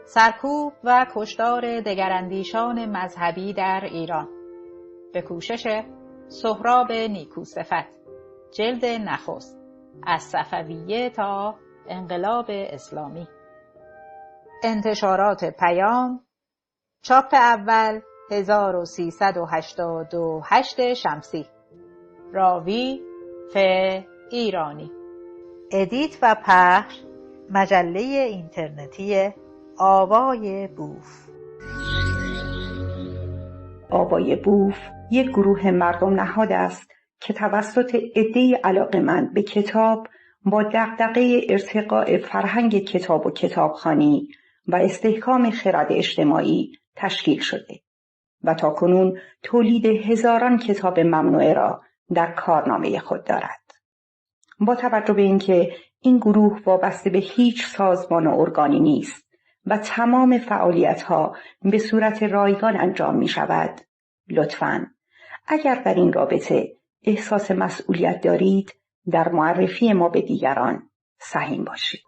سرکوب و کشتار دگراندیشان مذهبی در ایران به کوشش سهراب نیکوصفت، جلد نخست، از صفویه تا انقلاب اسلامی. انتشارات پیام، چاپ اول 1388 شمسی. راوی ف ایرانی. ادیت و پخش مجله اینترنتی آوای بوف. آوای بوف یک گروه مردم نهاد است که توسط عده‌ای علاقه‌مند به کتاب با دغدغه ارتقاء فرهنگ کتاب و کتابخوانی و استحکام خرد اجتماعی تشکیل شده و تاکنون تولید هزاران کتاب ممنوعه را در کارنامه خود دارد. با توجه به اینکه این گروه وابسته به هیچ سازمان و ارگانی نیست و تمام فعالیت‌ها به صورت رایگان انجام می‌شود، لطفاً اگر در این رابطه احساس مسئولیت دارید در معرفی ما به دیگران سهیم باشید.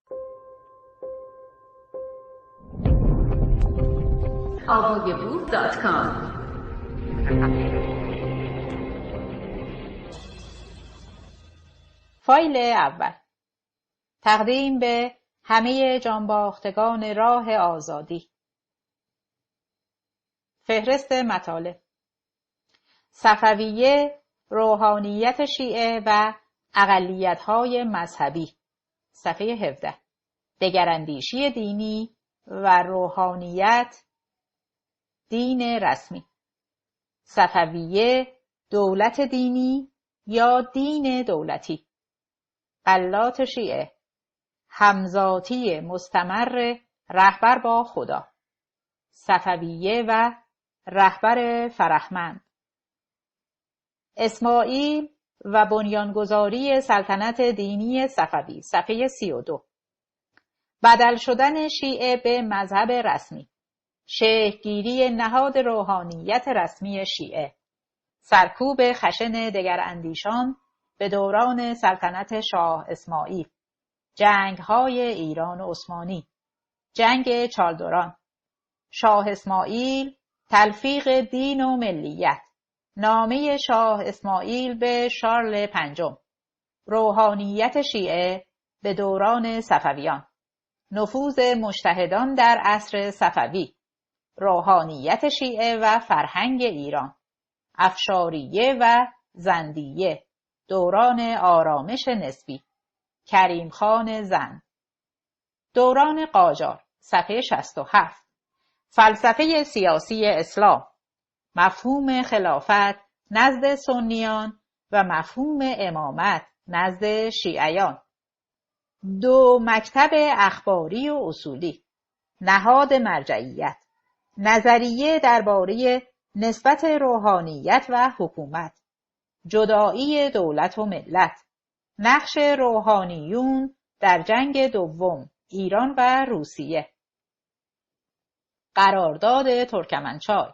avayaboof.com فایل اول. تقدیم به همه جانباختگان راه آزادی. فهرست مطالب. صفویه، روحانیت شیعه و اقلیت‌های مذهبی. صفحه 17. دگراندیشی دینی و روحانیت دین رسمی. صفویه، دولت دینی یا دین دولتی. غلات شیعه، همذاتی مستمر رهبر با خدا. صفویه و رهبر فرهمند. اسماعیل و بنیانگذاری سلطنت دینی صفوی. صفحه 32. بدل شدن شیعه به مذهب رسمی. شکل‌گیری نهاد روحانیت رسمی شیعه. سرکوب خشن دگراندیشان به دوران سلطنت شاه اسماعیل. جنگ‌های ایران عثمانی. جنگ چالدوران. شاه اسماعیل، تلفیق دین و ملیت. نامه شاه اسماعیل به شارل پنجم. روحانیت شیعه به دوران صفویان. نفوذ مجتهدان در عصر صفوی. روحانیت شیعه و فرهنگ ایران. افشاریه و زندیه. دوران آرامش نسبی. کریم خان زند. دوران قاجار. صفحه 67. فلسفه سیاسی اسلام. مفهوم خلافت نزد سنیان و مفهوم امامت نزد شیعیان. دو مکتب اخباری و اصولی. نهاد مرجعیت. نظریه درباره نسبت روحانیت و حکومت. جدایی دولت و ملت. نقش روحانیون در جنگ دوم ایران و روسیه. قرارداد ترکمنچای.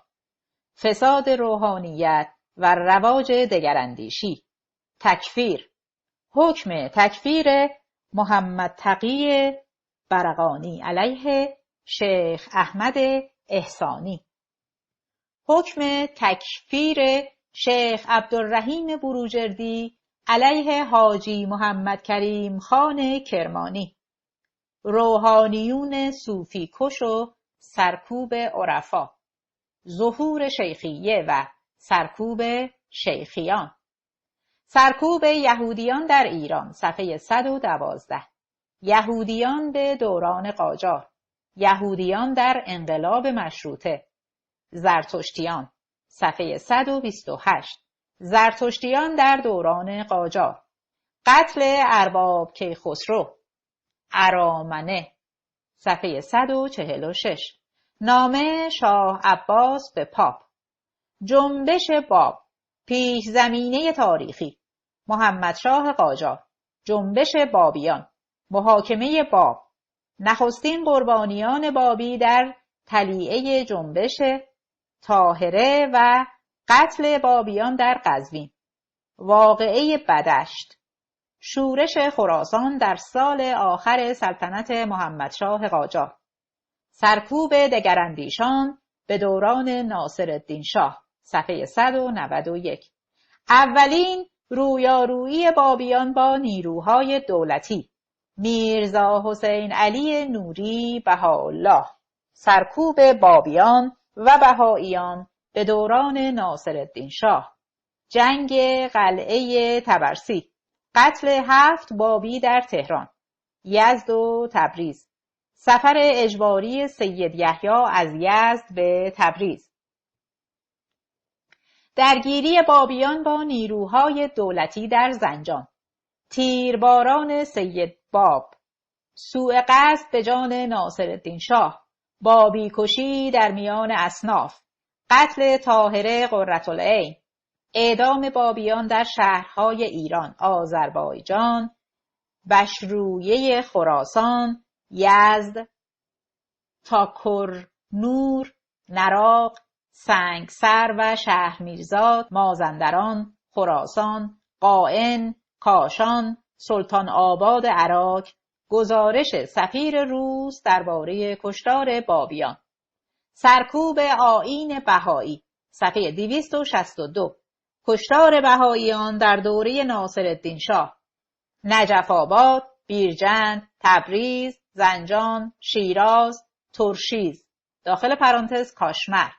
فساد روحانیت و رواج دگراندیشی. تکفیر. حکم تکفیر محمد تقی برقانی علیه شیخ احمد احسانی. حکم تکفیر شیخ عبدالرحیم بروجردی علیه حاجی محمد کریم خان کرمانی. روحانیون صوفی کش و سرکوب عرفا. ظهور شیخیه و سرکوب شیخیان. سرکوب یهودیان در ایران. صفحه 112. یهودیان به دوران قاجار. یهودیان در انقلاب مشروطه. زرتشتیان. صفحه 128. زرتشتیان در دوران قاجار. قتل ارباب کیخسرو. ارامنه. صفحه 146. نامه شاه عباس به پاپ. جنبش باب. پیش زمینه تاریخی. محمد شاه قاجار. جنبش بابیان. محاکمه باب. نخستین قربانیان بابی در طلیعه جنبش طاهره و قتل بابیان در قزوین. واقعه بدشت. شورش خراسان در سال آخر سلطنت محمدشاه قاجار. سرکوب دگراندیشان به دوران ناصرالدین شاه. صفحه 191. اولین رویارویی بابیان با نیروهای دولتی. میرزا حسین علی نوری بهاءالله. سرکوب بابیان و بهائیان به دوران ناصرالدین شاه. جنگ قلعه طبرسی. قتل 7 بابی در تهران، یزد و تبریز. سفر اجباری سید یحیی از یزد به تبریز. درگیری بابیان با نیروهای دولتی در زنجان. تیرباران سید باب. سوء قصد به جان ناصرالدین شاه. بابی کشی در میان اصناف. قتل طاهره قرةالعین. اعدام بابیان در شهرهای ایران، آذربایجان، بشرویه خراسان، یزد، تاکرنور، نراق، سنگسر و شهرمیرزاد، مازندران، خراسان، قائن، کاشان، سلطان آباد عراق. گزارش سفیر روس درباره کشتار بابیان. سرکوب آیین بهایی. صفحه 262. کشتار بهائیان در دوره ناصرالدین شاه. نجف آباد، بیرجند، تبریز، زنجان، شیراز، ترشیز داخل پرانتز کاشمر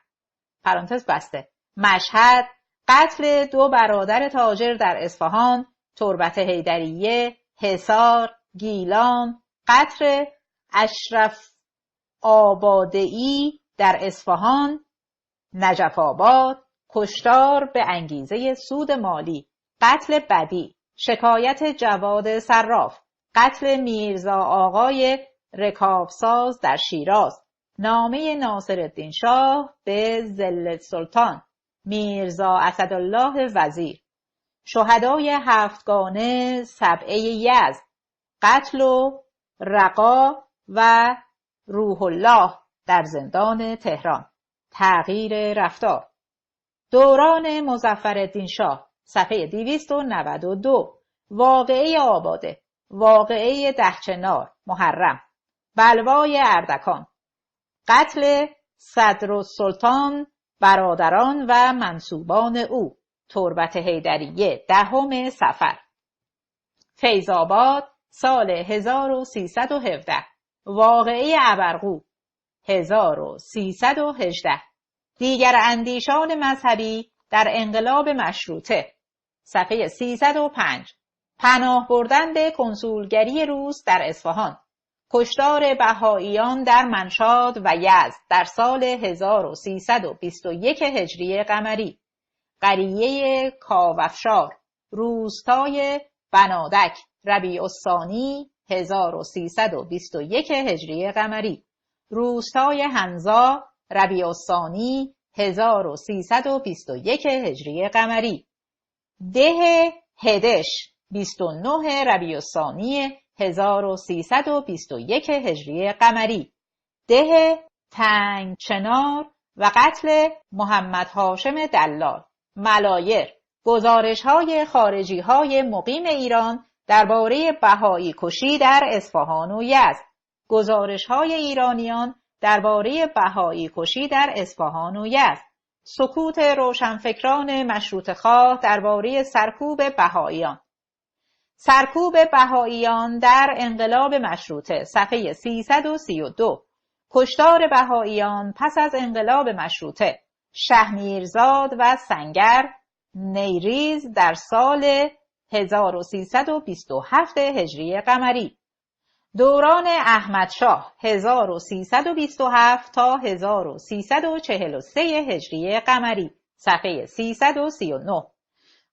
پرانتز بسته، مشهد. قتل 2 برادر تاجر در اصفهان، تربت حیدریه، حصار، گیلان. قتل اشرف آبادئی در اصفهان، نجف آباد. کشتار به انگیزه سود مالی. قتل بدی. شکایت جواد صراف. قتل میرزا آقای رکابساز در شیراز. نامه ناصرالدین شاه به ظل سلطان میرزا اسدالله وزیر. شهدای 7 گانه سبعه یزد. قتل و رقا و روح الله در زندان تهران. تغییر رفتار. دوران مظفرالدین شاه. صفحه 292. واقعه آباده. واقعه دهچنار، محرم. بلوای اردکان. قتل صدرالسلطان، برادران و منسوبان او، تربت حیدریه، 10 صفر. فیض‌آباد، سال 1317. واقعه ابرقو، 1318. دیگر اندیشان مذهبی در انقلاب مشروطه. صفحه 305. پناه بردن به کنسولگری روس در اصفهان. کشتار بهائیان در منشاد و یزد در سال 1321 هجری قمری. قریه کاوفشار، روستای بنادک، ربیع الثانی 1321 هجری قمری. روستای هنزا، ربیع الثانی 1321 هجری قمری. ده هدش 29 ربیع الثانی 1321 هجری قمری. ده تنگچنار و قتل محمد هاشم دلال. ملایر. گزارش‌های خارجی‌های مقیم ایران درباره بهایی کشی در اصفهان و یزد. گزارش‌های ایرانیان درباره بهایی کشی در اصفهان و یزد. سکوت روشنفکران مشروطه‌خواه درباره سرکوب بهائیان. سرکوب بهائیان در انقلاب مشروطه. صفحه 332. کشتار بهائیان پس از انقلاب مشروطه. شهمیرزاد و سنگر نیریز در سال 1327 هجری قمری. دوران احمدشاه 1327 تا 1343 هجری قمری. صفحه 339.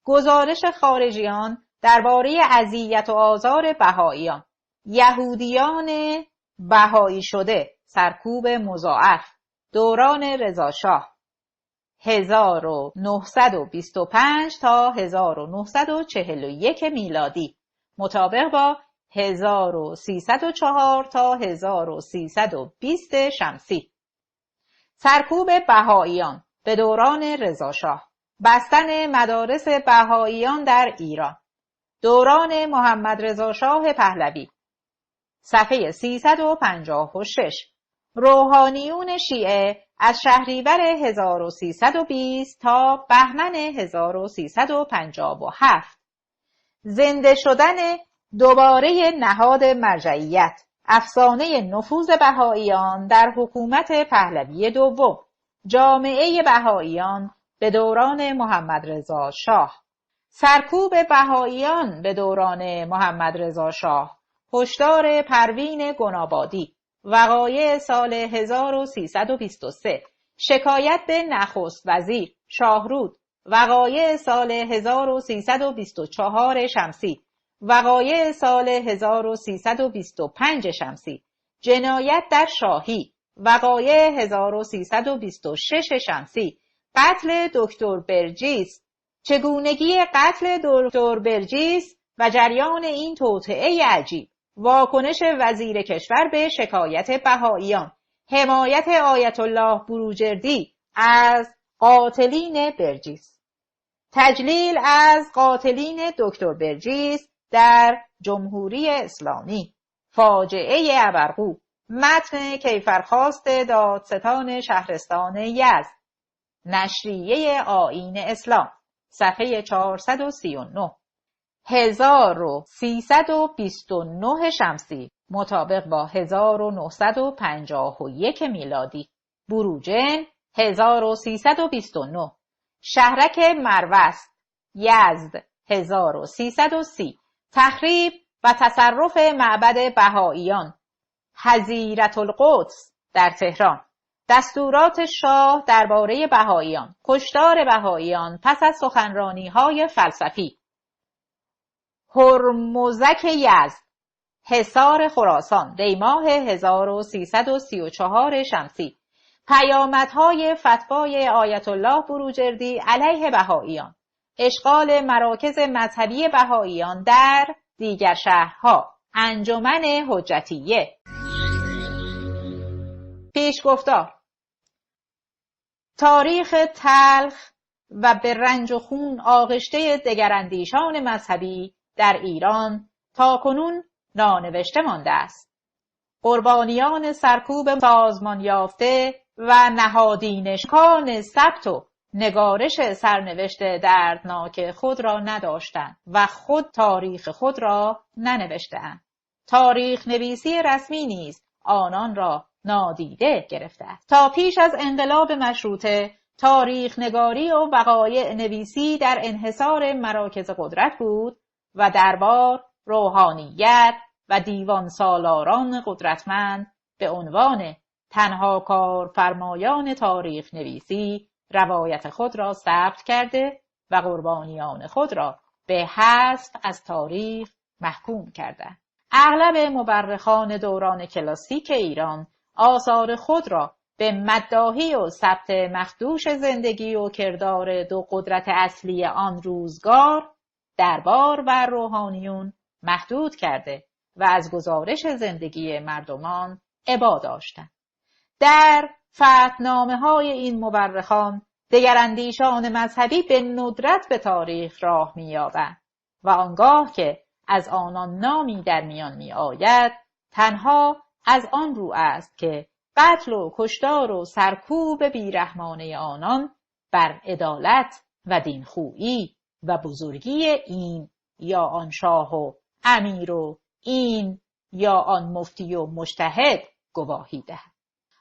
گزارش خارجیان درباره اذیت و آزار بهائیان. یهودیان بهایی شده. سرکوب مضاعف. دوران رضاشاه 1925 تا 1941 میلادی مطابق با 1304 تا 1320 شمسی. سرکوب بهائیان به دوران رضاشاه. بستن مدارس بهائیان در ایران. دوران محمد رضا شاه پهلوی. صفحه 356. روحانیون شیعه از شهریور 1320 تا بهمن 1357. زنده شدن دوباره نهاد مرجعیت. افسانه نفوذ بهائیان در حکومت پهلوی دوم. جامعه بهائیان به دوران محمد رضا شاه. سرکوب بهائیان به دوران محمد رضا شاه. هشدار پروین گنابادی. وقایع سال 1323. شکایت به نخست وزیر شاهرود. وقایع سال 1324 شمسی. وقایع سال 1325 شمسی. جنایت در شاهی. وقایع 1326 شمسی. قتل دکتر برجیس. چگونگی قتل دکتر برجیس و جریان این توطئه عجیب. واکنش وزیر کشور به شکایت بهائیان. حمایت آیت الله بروجردی از قاتلین برجیس. تجلیل از قاتلین دکتر برجیس در جمهوری اسلامی. فاجعه ابرقو. متن کیفرخواست دادستان شهرستان یزد. نشریه آیین اسلام. صفحه 439. 1329 شمسی مطابق با 1951 میلادی. بروجرد 1329. شهرک مروست یزد 1330. تخریب و تصرف معبد بهائیان حضیرت القدس در تهران. دستورات شاه درباره بهائیان. کشتار بهائیان پس از سخنرانی‌های فلسفی. هرمزک یزد. حصار خراسان دیماه 1334 شمسی. پیامدهای فتوای آیت الله بروجردی علیه بهائیان. اشغال مراکز مذهبی بهائیان در دیگر شهرها. انجمن حجتیه. پیشگفتار. تاریخ تلخ و به رنج و خون آغشته دگراندیشان مذهبی در ایران تاکنون نانوشته مانده است. قربانیان سرکوب سازمان یافته و نهادینشکان ثبت و نگارش سرنوشت دردناک خود را نداشتند و خود تاریخ خود را ننوشتند. تاریخ نویسی رسمی نیز آنان را نادیده گرفته است. تا پیش از انقلاب مشروطه تاریخ نگاری و وقایع نویسی در انحصار مراکز قدرت بود و دربار، روحانیت و دیوان سالاران قدرتمند به عنوان تنها کارفرمایان تاریخ نویسی روایت خود را ثبت کرده و قربانیان خود را به حذف از تاریخ محکوم کردند. اغلب مورخان دوران کلاسیک ایران آثار خود را به مداحی و ثبت مخدوش زندگی و کردار دو قدرت اصلی آن روزگار، دربار و روحانیون، محدود کرده و از گزارش زندگی مردمان ابا داشتند. در فتحنامه‌های این مورخان دگراندیشان مذهبی به ندرت به تاریخ راه می‌یابند و آنگاه که از آنان نامی در میان می‌آید تنها از آن رو است که قتل و کشتار و سرکوب بیرحمانه آنان بر عدالت و دینخویی و بزرگی این یا آن شاه و امیر و این یا آن مفتی و مجتهد گواهی دهد.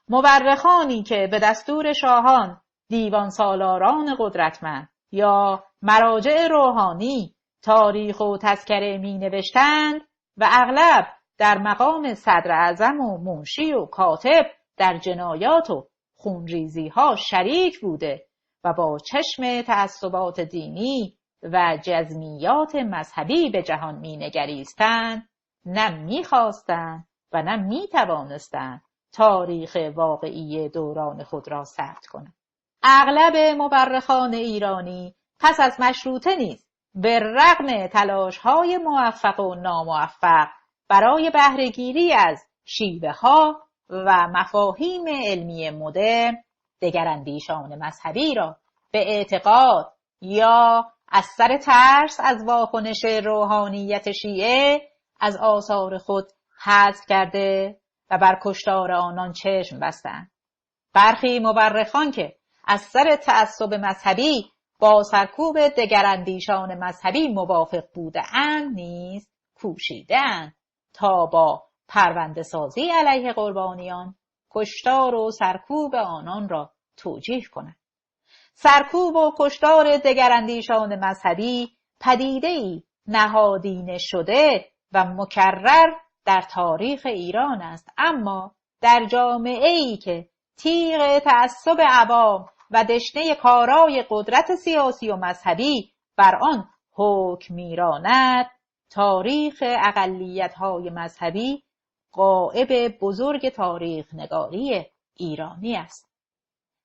مورخانی که به دستور شاهان، دیوان سالاران قدرتمند یا مراجع روحانی تاریخ و تذکره می نوشتند و اغلب در مقام صدر اعظم و منشی و کاتب در جنایات و خونریزی ها شریک بوده و با چشم تعصبات دینی و جزمیات مذهبی به جهان می نگریستند، نه می خواستند و نه می توانستند تاریخ واقعی دوران خود را ثبت کنند. اغلب مورخان ایرانی پس از مشروطه نیز به رغم تلاش‌های موفق و ناموفق برای بهره‌گیری از شیوه‌ها و مفاهیم علمی مدرن، دگراندیشان مذهبی را به اعتقاد یا از سر ترس از واکنش روحانیت شیعه از آثار خود حذف کرده و بر کشتار آنان چشم بستند. برخی مورخان که از سر تعصب مذهبی با سرکوب دگراندیشان مذهبی موافق بوده‌اند نیز کوشیده‌اند تا با پرونده سازی علیه قربانیان کشتار و سرکوب آنان را توجیه کنند. سرکوب و کشتار دگراندیشان مذهبی پدیده‌ای نهادینه شده و مکرر در تاریخ ایران است، اما در جامعه‌ای که تیغ تعصب عوام و دشنه کارای قدرت سیاسی و مذهبی بر آن حکم می‌راند، تاریخ اقلیت‌های مذهبی غائب بزرگ تاریخ نگاری ایرانی است.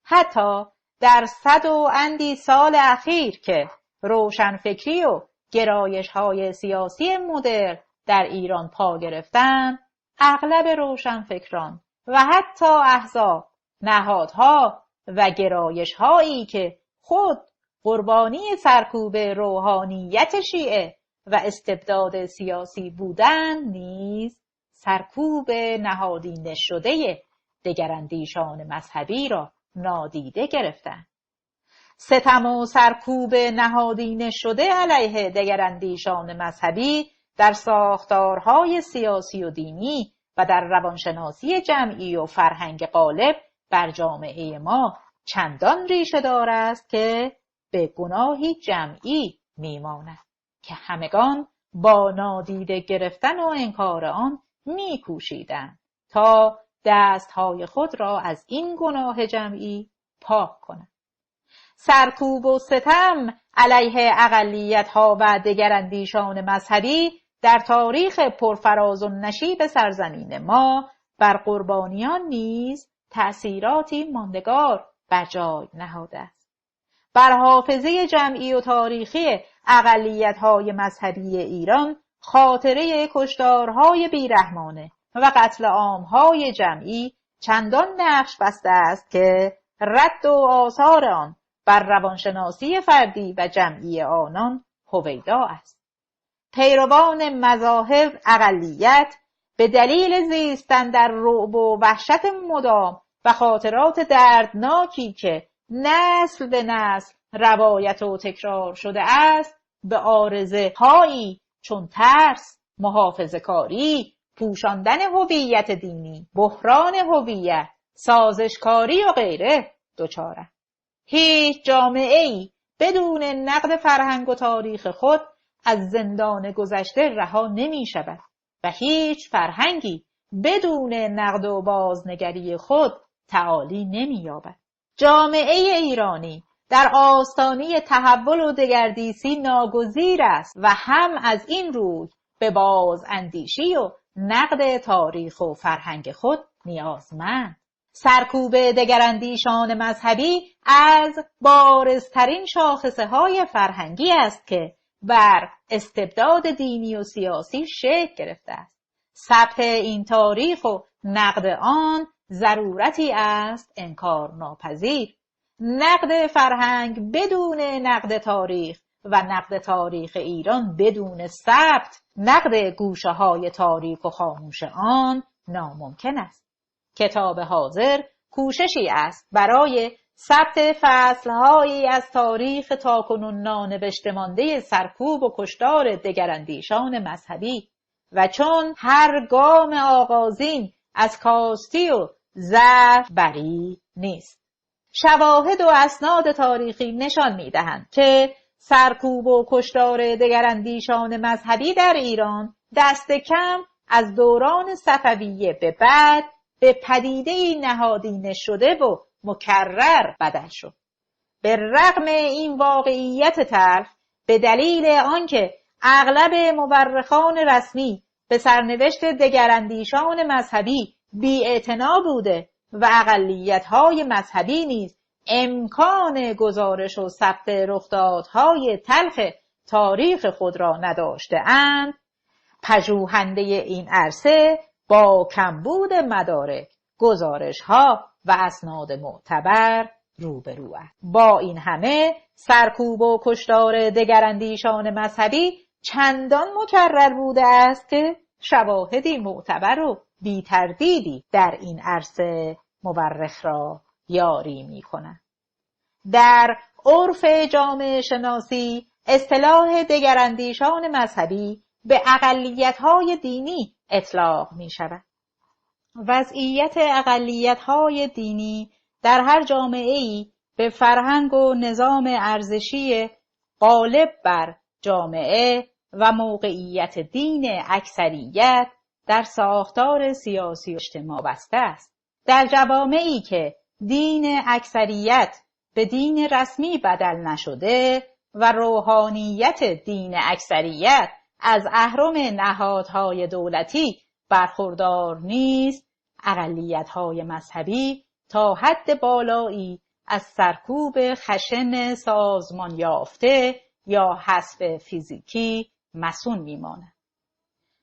حتی در 100 و اندی سال اخیر که روشنفکری و گرایش‌های سیاسی مدرن در ایران پا گرفتند، اغلب روشنفکران و حتی احزاب، نهادها و گرایش‌هایی که خود قربانی سرکوب روحانیت شیعه و استبداد سیاسی بودند نیز سرکوب نهادینه شده دگراندیشان مذهبی را نادیده گرفتند. ستم و سرکوب نهادینه شده علیه دگراندیشان مذهبی در ساختارهای سیاسی و دینی و در روانشناسی جمعی و فرهنگ غالب بر جامعه ما چندان ریشه دار است که به گناهی جمعی میماند که همگان با نادیده گرفتن و انکار آن میکوشیدند تا دستهای خود را از این گناه جمعی پاک کنند. سرکوب و ستم علیه اقلیت‌ها و دگراندیشان مذهبی در تاریخ پرفراز و نشیب سرزمین ما بر قربانیان نیز تأثیراتی ماندگار بر جای نهاده است. بر حافظه جمعی و تاریخی اقلیت‌های مذهبی ایران خاطره کشتارهای بیرحمانه و قتل عام‌های جمعی چندان نقش بسته است که رد و آثار آن بر روانشناسی فردی و جمعی آنان هویدا است. پیروان مذاهب اقلیت به دلیل زیستن در رعب و وحشت مدام و خاطرات دردناکی که نسل به نسل روایت و تکرار شده است، به عارضه هایی چون ترس، محافظه‌کاری، پوشاندن هویت دینی، بحران هویت، سازشکاری و غیره دچارند. هیچ جامعه‌ای بدون نقد فرهنگ و تاریخ خود از زندان گذشته رها نمی شود و هیچ فرهنگی بدون نقد و بازنگری خود تعالی نمی یابد. جامعه ایرانی در آستانه تحول و دگردیسی ناگزیر است و هم از این روی به باز اندیشی و نقد تاریخ و فرهنگ خود نیازمند. سرکوب دگراندیشان مذهبی از بارزترین شاخصه‌های فرهنگی است که بر استبداد دینی و سیاسی شکل گرفته است. ثبت این تاریخ و نقد آن ضرورتی است انکار ناپذیر. نقد فرهنگ بدون نقد تاریخ و نقد تاریخ ایران بدون ثبت نقد گوشه‌های تاریک و خاموش آن ناممکن است. کتاب حاضر کوششی است برای ثبت فصل‌هایی از تاریخ تاکنون نانوشته مانده سرکوب و کشتار دگراندیشان مذهبی و چون هر گام آغازین از کاستی و ضعف بری نیست. شواهد و اسناد تاریخی نشان می‌دهند که سرکوب و کشتار دگراندیشان مذهبی در ایران دست کم از دوران صفویه به بعد به پدیده‌ای نهادینه شده و مکرر بدل شد. به رغم این واقعیت تلخ، به دلیل آنکه اغلب مورخان رسمی به سرنوشت دگراندیشان مذهبی بی‌اعتنا بوده و اقلیت‌های مذهبی نیز امکان گزارش و ثبت رخدادهای تلخ تاریخ خود را نداشته اند، پژوهنده این عرصه با کمبود مدارک، گزارش‌ها و اسناد معتبر روبرو است. با این همه سرکوب و کشتار دگراندیشان مذهبی چندان مکرر بوده است که شواهدی معتبر و بی‌تردیدی در این عرصه مورخ را یاری می‌کند. در عرف جامعه شناسی اصطلاح دگراندیشان مذهبی به اقلیت‌های دینی اطلاق می‌شود. وضعیت اقلیت‌های دینی در هر جامعه‌ای به فرهنگ و نظام ارزشی غالب بر جامعه و موقعیت دین اکثریت در ساختار سیاسی و اجتماعی بسته است. در جوامعی که دین اکثریت به دین رسمی بدل نشده و روحانیت دین اکثریت از اهرم نهادهای دولتی برخوردار نیست، اقلیت‌های مذهبی تا حد بالایی از سرکوب خشن سازمان یافته یا حذف فیزیکی مصون میمانند.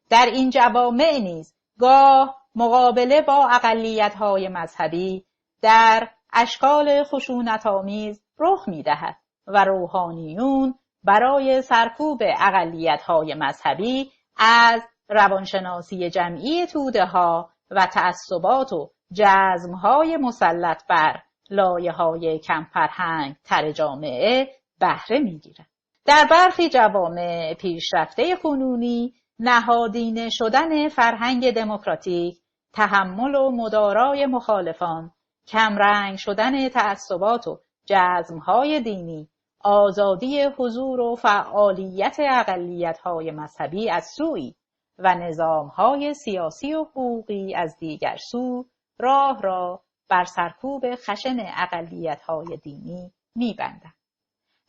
در این جوامع نیز گاه مقابله با اقلیت‌های مذهبی در اشکال خشونت‌آمیز رخ می‌دهد و روحانیون برای سرکوب اقلیت‌های مذهبی از روانشناسی جمعی توده‌ها و تعصبات و جزم‌های مسلط بر لایه‌های کم فرهنگ تر جامعه بهره می‌گیرند. در برخی جوامع پیشرفته کنونی نهادینه شدن فرهنگ دموکراتیک، تحمل و مدارای مخالفان، کمرنگ شدن تعصبات و جزم‌های دینی، آزادی حضور و فعالیت اقلیت‌های مذهبی از سوی و نظام‌های سیاسی و حقوقی از دیگر سو راه را بر سرکوب خشن اقلیت‌های دینی می‌بندند.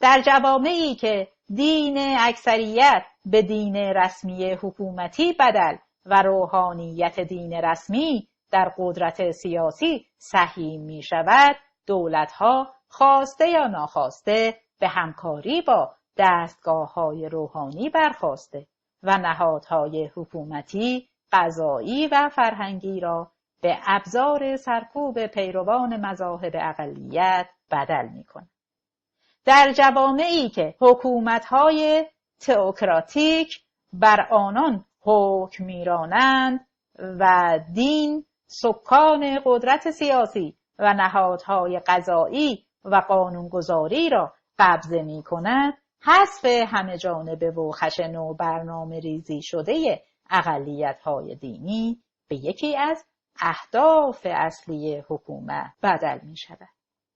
در جوامعی که دین اکثریت به دین رسمی حکومتی بدل و روحانیت دین رسمی در قدرت سیاسی سهیم می شود، دولت‌ها خواسته یا ناخواسته به همکاری با دستگاه‌های روحانی برخاسته و نهادهای حکومتی، قضایی و فرهنگی را به ابزار سرکوب پیروان مذاهب اقلیت بدل می‌کنند. در جوامعی که حکومت‌های تئوکراتیک بر آنان حکم می‌رانند و دین سکان قدرت سیاسی و نهادهای قضایی و قانونگذاری را قبضه می‌کند، حذف همه جانبه و خشن و برنامه ریزی شده اقلیت‌های دینی به یکی از اهداف اصلی حکومت بدل می‌شود.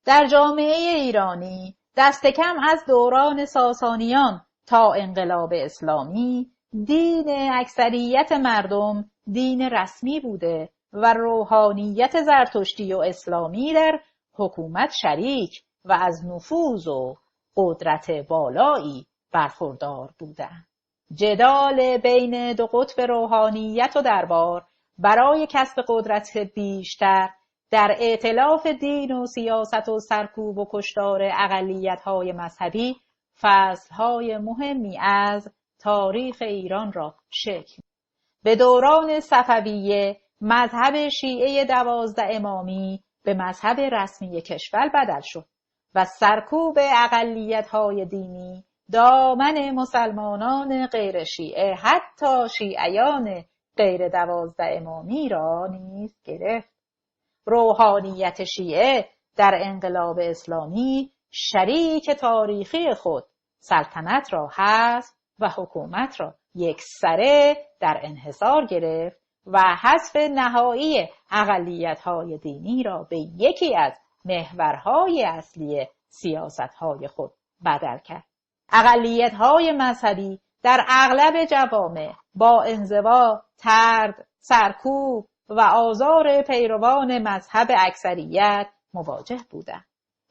در جامعه ایرانی دست کم از دوران ساسانیان تا انقلاب اسلامی دین اکثریت مردم دین رسمی بوده و روحانیت زرتشتی و اسلامی در حکومت شریک و از نفوذ و قدرت بالایی برخوردار بودند. جدال بین دو قطب روحانیت و دربار برای کسب قدرت بیشتر در ائتلاف دین و سیاست و سرکوب و کشتار اقلیت‌های مذهبی فصل‌های مهمی از تاریخ ایران را شکل. به دوران صفویه مذهب شیعه 12 امامی به مذهب رسمی کشور بدل شد و سرکوب اقلیت‌های دینی دامن مسلمانان غیر شیعه حتی شیعیان غیر 12 امامی را نیز گرفت. روحانیت شیعه در انقلاب اسلامی شریک تاریخی خود سلطنت را حذف و حکومت را یکسره در انحصار گرفت و حذف نهایی اقلیت‌های دینی را به یکی از محورهای اصلی سیاست‌های خود بدل کرد. اقلیت‌های مذهبی در اغلب جوامع با انزوا، طرد، سرکوب و آزار پیروان مذهب اکثریت مواجه بودند.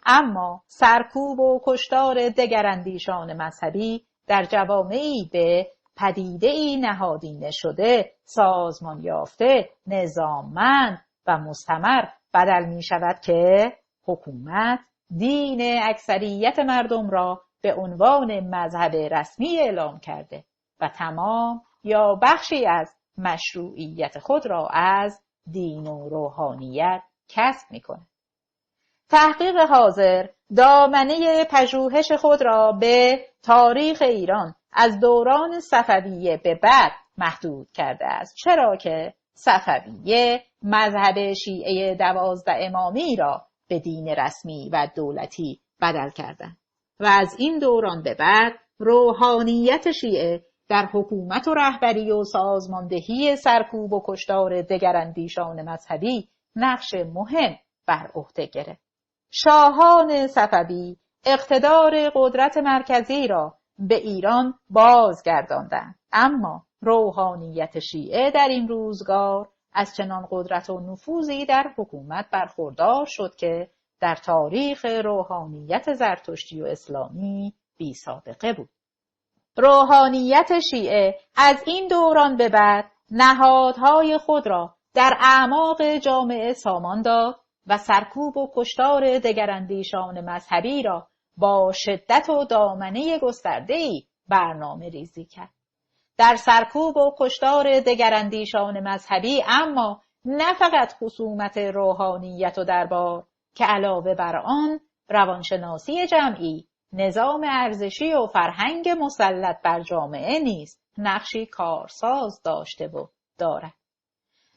اما سرکوب و کشتار دگراندیشان مذهبی در جوامعی به پدیده‌ای نهادینه شده، سازمان یافته، نظاممند و مستمر بدل می شود که حکومت دین اکثریت مردم را به عنوان مذهب رسمی اعلام کرده و تمام یا بخشی از مشروعیت خود را از دین و روحانیت کسب می کند. تحقیق حاضر دامنه پژوهش خود را به تاریخ ایران از دوران صفویه به بعد محدود کرده است، چرا که صفویه مذهب شیعه 12 امامی را به دین رسمی و دولتی بدل کردند و از این دوران به بعد روحانیت شیعه در حکومت و رهبری و سازماندهی سرکوب و کشتار دگراندیشان مذهبی نقش مهم بر عهده گرفت. شاهان صفوی اقتدار قدرت مرکزی را به ایران بازگرداندند، اما روحانیت شیعه در این روزگار از چنان قدرت و نفوذی در حکومت برخوردار شد که در تاریخ روحانیت زرتشتی و اسلامی بی سابقه بود. روحانیت شیعه از این دوران به بعد نهادهای خود را در اعماق جامعه سامان داد و سرکوب و کشتار دگراندیشان مذهبی را با شدت و دامنه گسترده‌ای برنامه ریزی کرد. در سرکوب و کشتار دگراندیشان مذهبی اما نه فقط خصومت روحانیت و دربار که علاوه بر آن روانشناسی جمعی، نظام ارزشی و فرهنگ مسلط بر جامعه نیز نقشی کارساز داشته و دارد.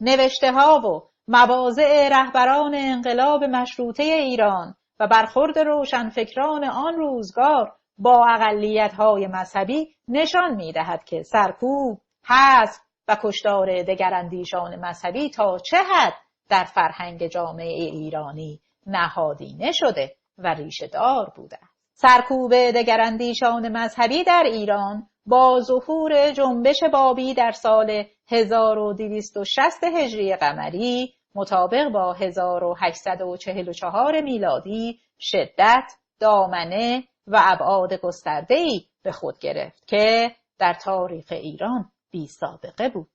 نوشته‌ها و مواضع رهبران انقلاب مشروطه ایران و برخورد روشنفکران آن روزگار با اقلیت‌های مذهبی نشان می‌دهد که سرکوب، حذف و کشتار دگراندیشان مذهبی تا چه حد در فرهنگ جامعه ایرانی نهادینه شده و ریشه‌دار بوده. سرکوب دگراندیشان مذهبی در ایران با ظهور جنبش بابی در سال 1260 هجری قمری مطابق با 1844 میلادی شدت، دامنه و ابعاد گسترده‌ای به خود گرفت که در تاریخ ایران بی سابقه بود.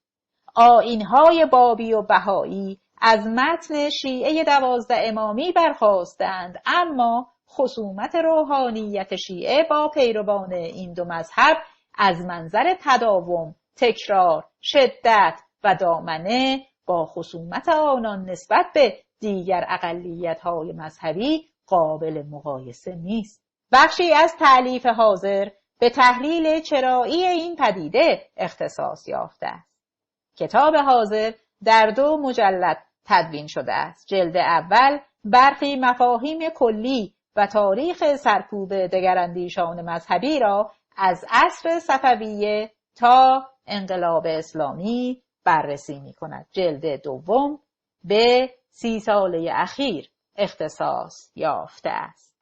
آیین‌های بابی و بهایی از متن شیعه 12 امامی برخاستند، اما خصومت روحانیت شیعه با پیروان این دو مذهب از منظر تداوم، تکرار، شدت و دامنه با خصومت آنان نسبت به دیگر اقلیت‌های مذهبی قابل مقایسه نیست. بخشی از تألیف حاضر به تحلیل چرایی این پدیده اختصاص یافته است. کتاب حاضر در 2 مجلد تدوین شده است. جلد اول برخی مفاهیم کلی و تاریخ سرکوب دگراندیشان مذهبی را از عصر صفویه تا انقلاب اسلامی بررسی می کند. جلد دوم به 30 ساله اخیر اختصاص یافته است.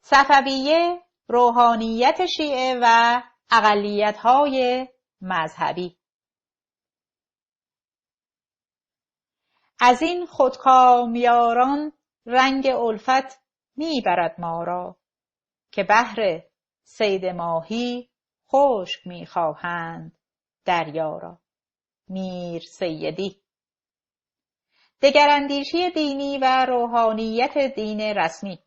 صفویه، روحانیت شیعه و اقلیت‌های مذهبی. از این خودکامیاران رنگ الفت میبرد ما را، که بهر صید ماهی خشک میخواهند دریا را. میر سیدی. دگراندیشی دینی و روحانیت دین رسمی،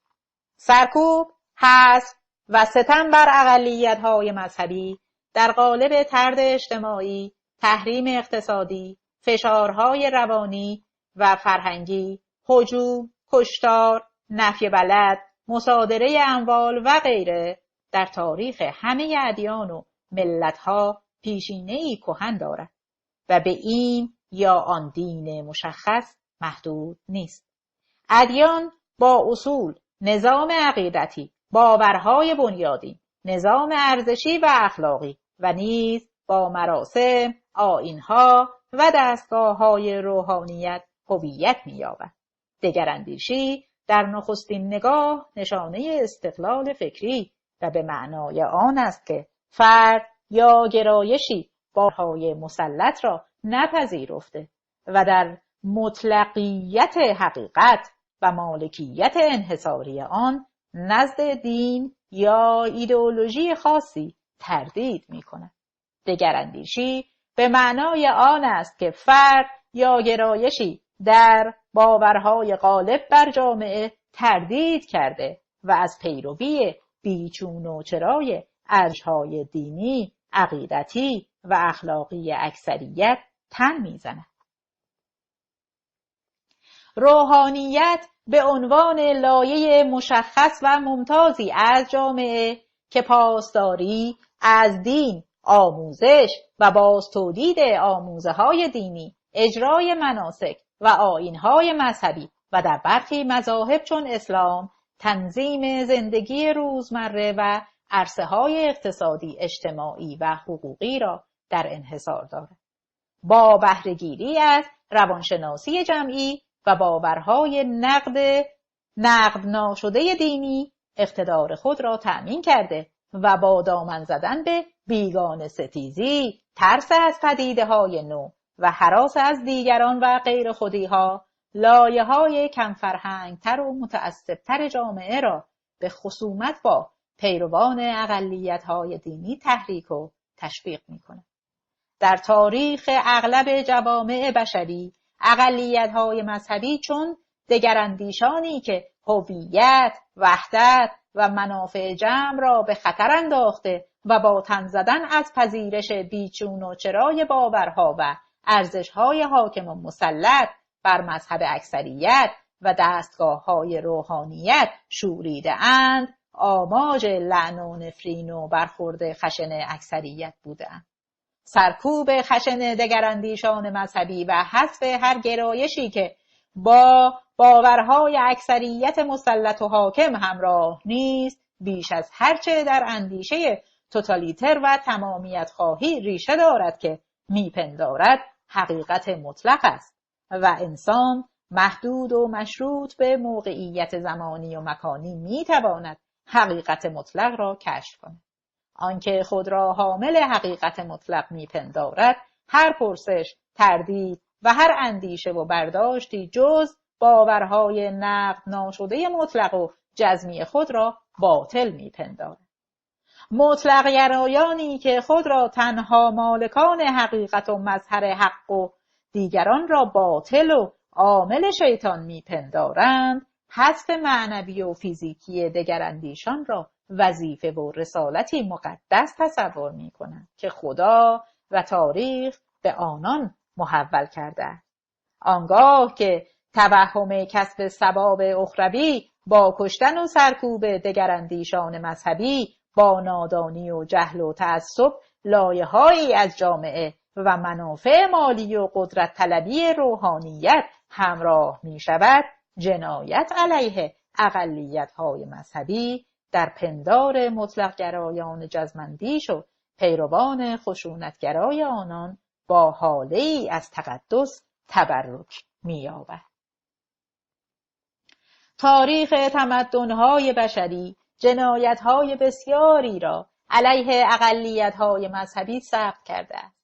سرکوب، حذف و ستم بر اقلیت‌های مذهبی در قالب طرد اجتماعی، تحریم اقتصادی، فشارهای روانی و فرهنگی، هجوم، کشتار، نفی بلد، مصادره اموال و غیره در تاریخ همه ادیان و ملت‌ها پیشینه‌ای کهن دارد و به این یا آن دین مشخص محدود نیست. ادیان با اصول، نظام عقیدتی، باورهای بنیادین، نظام ارزشی و اخلاقی و نیز با مراسم، آیین‌ها و دستگاه‌های روحانیت هویت می‌یابد. دگراندیشی در نخستین نگاه نشانه استقلال فکری و به معنای آن است که فرد یا گرایشی باورهای مسلط را نپذیرفته و در مطلقیت حقیقت و مالکیت انحصاری آن نزد دین یا ایدئولوژی خاصی تردید می‌کند. دگراندیشی به معنای آن است که فرد یا گرایشی در باورهای غالب بر جامعه تردید کرده و از پیروی بیچون و چرای ارجح‌های دینی، عقیدتی و اخلاقی اکثریت تن می‌زند. روحانیت به عنوان لایه مشخص و ممتازی از جامعه که پاسداری از دین، آموزش و بازتولید آموزه‌های دینی، اجرای مناسک و آیین‌های مذهبی و در برخی مذاهب چون اسلام تنظیم زندگی روزمره و عرصه‌های اقتصادی، اجتماعی و حقوقی را در انحصار دارد. با بهره‌گیری از روانشناسی جمعی و باورهای نقد ناشده دینی اقتدار خود را تأمین کرده و با دامن زدن به بیگانه ستیزی، ترس از پدیده‌های نو و هراس از دیگران و غیر خودی‌ها، لایه‌های کم فرهنگ‌تر و متعصب‌تر جامعه را به خصومت با پیروان اقلیت‌های دینی تحریک و تشویق می‌کند. در تاریخ اغلب جوامع بشری، اقلیت‌های مذهبی چون دگراندیشانی که هویت، وحدت و منافع جمع را به خطر انداخته و با تن زدن از پذیرش بیچون و چرای باورها و ارزش‌های حاکم و مسلط بر مذهب اکثریت و دستگاه‌های روحانیت شوریده اند، آماج لعن و نفرین و برخورد خشن اکثریت بودند. سرکوب خشن دگراندیشان مذهبی و حذف هر گرایشی که با باورهای اکثریت مسلط و حاکم همراه نیست، بیش از هرچه در اندیشه توتالیتر و تمامیت خواهی ریشه دارد که میپندارد حقیقت مطلق است و انسان محدود و مشروط به موقعیت زمانی و مکانی میتواند حقیقت مطلق را کشف کند. آنکه خود را حامل حقیقت مطلق میپندارد، هر پرسش، تردید و هر اندیشه و برداشتی جز باورهای نقد ناشده مطلق و جزمی خود را باطل میپندارد. مطلق گرایانی که خود را تنها مالکان حقیقت و مظهر حق و دیگران را باطل و عامل شیطان میپندارند، حذف معنوی و فیزیکی دگراندیشان را وظیفه و رسالتی مقدس تصور می‌کنند که خدا و تاریخ به آنان محول کرده است. آنگاه که توهم کسب ثواب اخروی با کشتن و سرکوب دگراندیشان مذهبی، با نادانی و جهل و تعصب لایه‌هایی از جامعه و منافع مالی و قدرت طلبی روحانیت همراه می‌شود، جنایت علیه اقلیت‌های مذهبی در پندار مطلق گرایان جزمندیش و پیروان خشونتگرای آنان با حاله‌ای از تقدس تبرک می‌یابد. تاریخ تمدن‌های بشری جنایت‌های بسیاری را علیه اقلیت‌های مذهبی ثبت کرده است.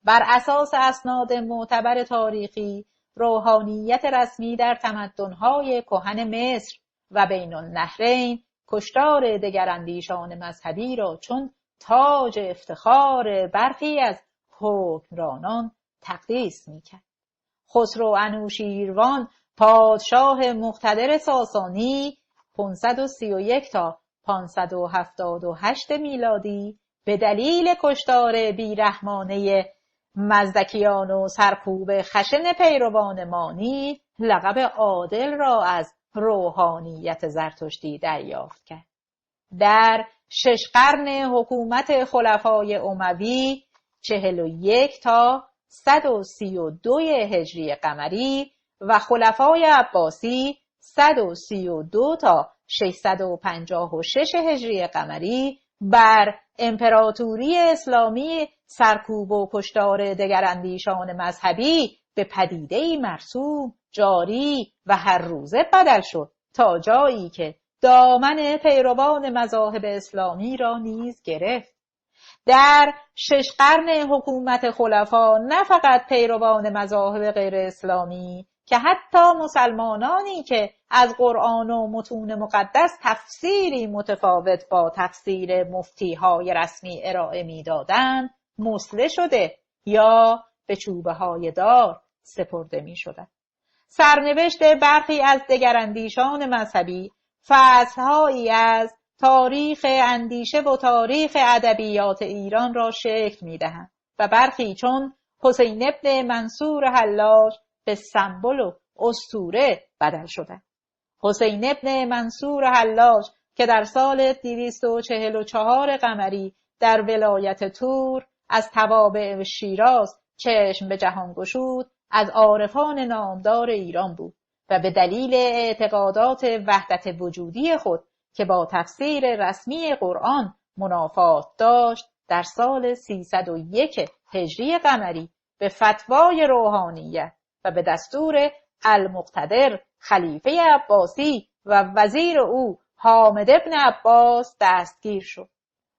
بر اساس اسناد معتبر تاریخی، روحانیت رسمی در تمدن‌های کهن مصر و بین النهرین کشتار دگراندیشان مذهبی را چون تاج افتخار برخی از حکمرانان تقدیس می‌کرد. خسرو انوشیروان پادشاه مقتدر ساسانی 531 تا 578 میلادی به دلیل کشتار بیرحمانه مزدکیان و سرکوب خشن پیروان مانی لقب عادل را از روحانیت زرتشتی دریافت کرد. در 6 قرن حکومت خلفای اموی 41 تا 132 هجری قمری و خلفای عباسی 132 تا 656 هجری قمری بر امپراتوری اسلامی سرکوب و کشتار دگراندیشان مذهبی به پدیده‌ای مرسوم، جاری و هر روزه بدل شد تا جایی که دامن پیروان مذاهب اسلامی را نیز گرفت. در 6 قرن حکومت خلفا نه فقط پیروان مذاهب غیر اسلامی که حتی مسلمانانی که از قرآن و متون مقدس تفسیری متفاوت با تفسیر مفتیهای رسمی ارائه می‌دادند، مسله شده یا به چوبه‌های دار سپرده می‌شدند. سرنوشت برخی از دگراندیشان مذهبی فصل‌هایی از تاریخ اندیشه و تاریخ ادبیات ایران را شکل می‌دهند و برخی چون حسین ابن منصور حلاج به سمبل و اسطوره بدل شدند. حسین ابن منصور حلاج که در سال 244 قمری در ولایت تور از توابع شیراز چشم به جهان گشود، از عارفان نامدار ایران بود و به دلیل اعتقادات وحدت وجودی خود که با تفسیر رسمی قرآن منافات داشت، در سال 301 هجری قمری به فتوای روحانیت و به دستور المقتدر خلیفه عباسی و وزیر او حامد ابن عباس دستگیر شد.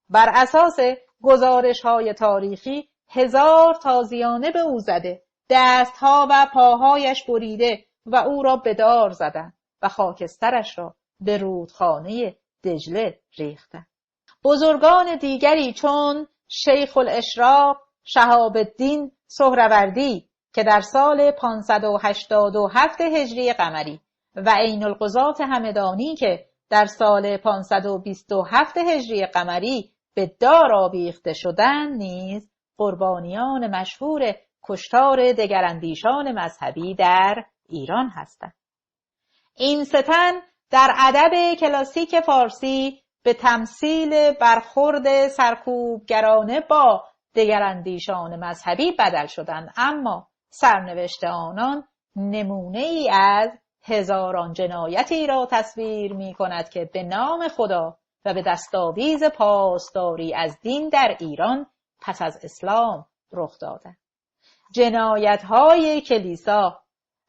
بر اساس گزارش‌های تاریخی 1000 تازیانه به او زده، دستها و پاهایش بریده و او را به دار زدند و خاکسترش را به رودخانه دجله ریختند. بزرگان دیگری چون شیخ الاشراق شهاب الدین سهروردی که در سال 587 هجری قمری و عین القضات همدانی که در سال 527 هجری قمری به دار آویخته شدند نیز قربانیان مشهور کشتار دگراندیشان مذهبی در ایران هستند. این سه تن در ادب کلاسیک فارسی به تمثیل برخورد سرکوبگرانه با دگراندیشان مذهبی بدل شدند، اما سرنوشت آنان نمونه ای از هزاران جنایتی را تصویر می کند که به نام خدا و به دستاویز پاسداری از دین در ایران پس از اسلام رخ دادند. جنایت‌های کلیسا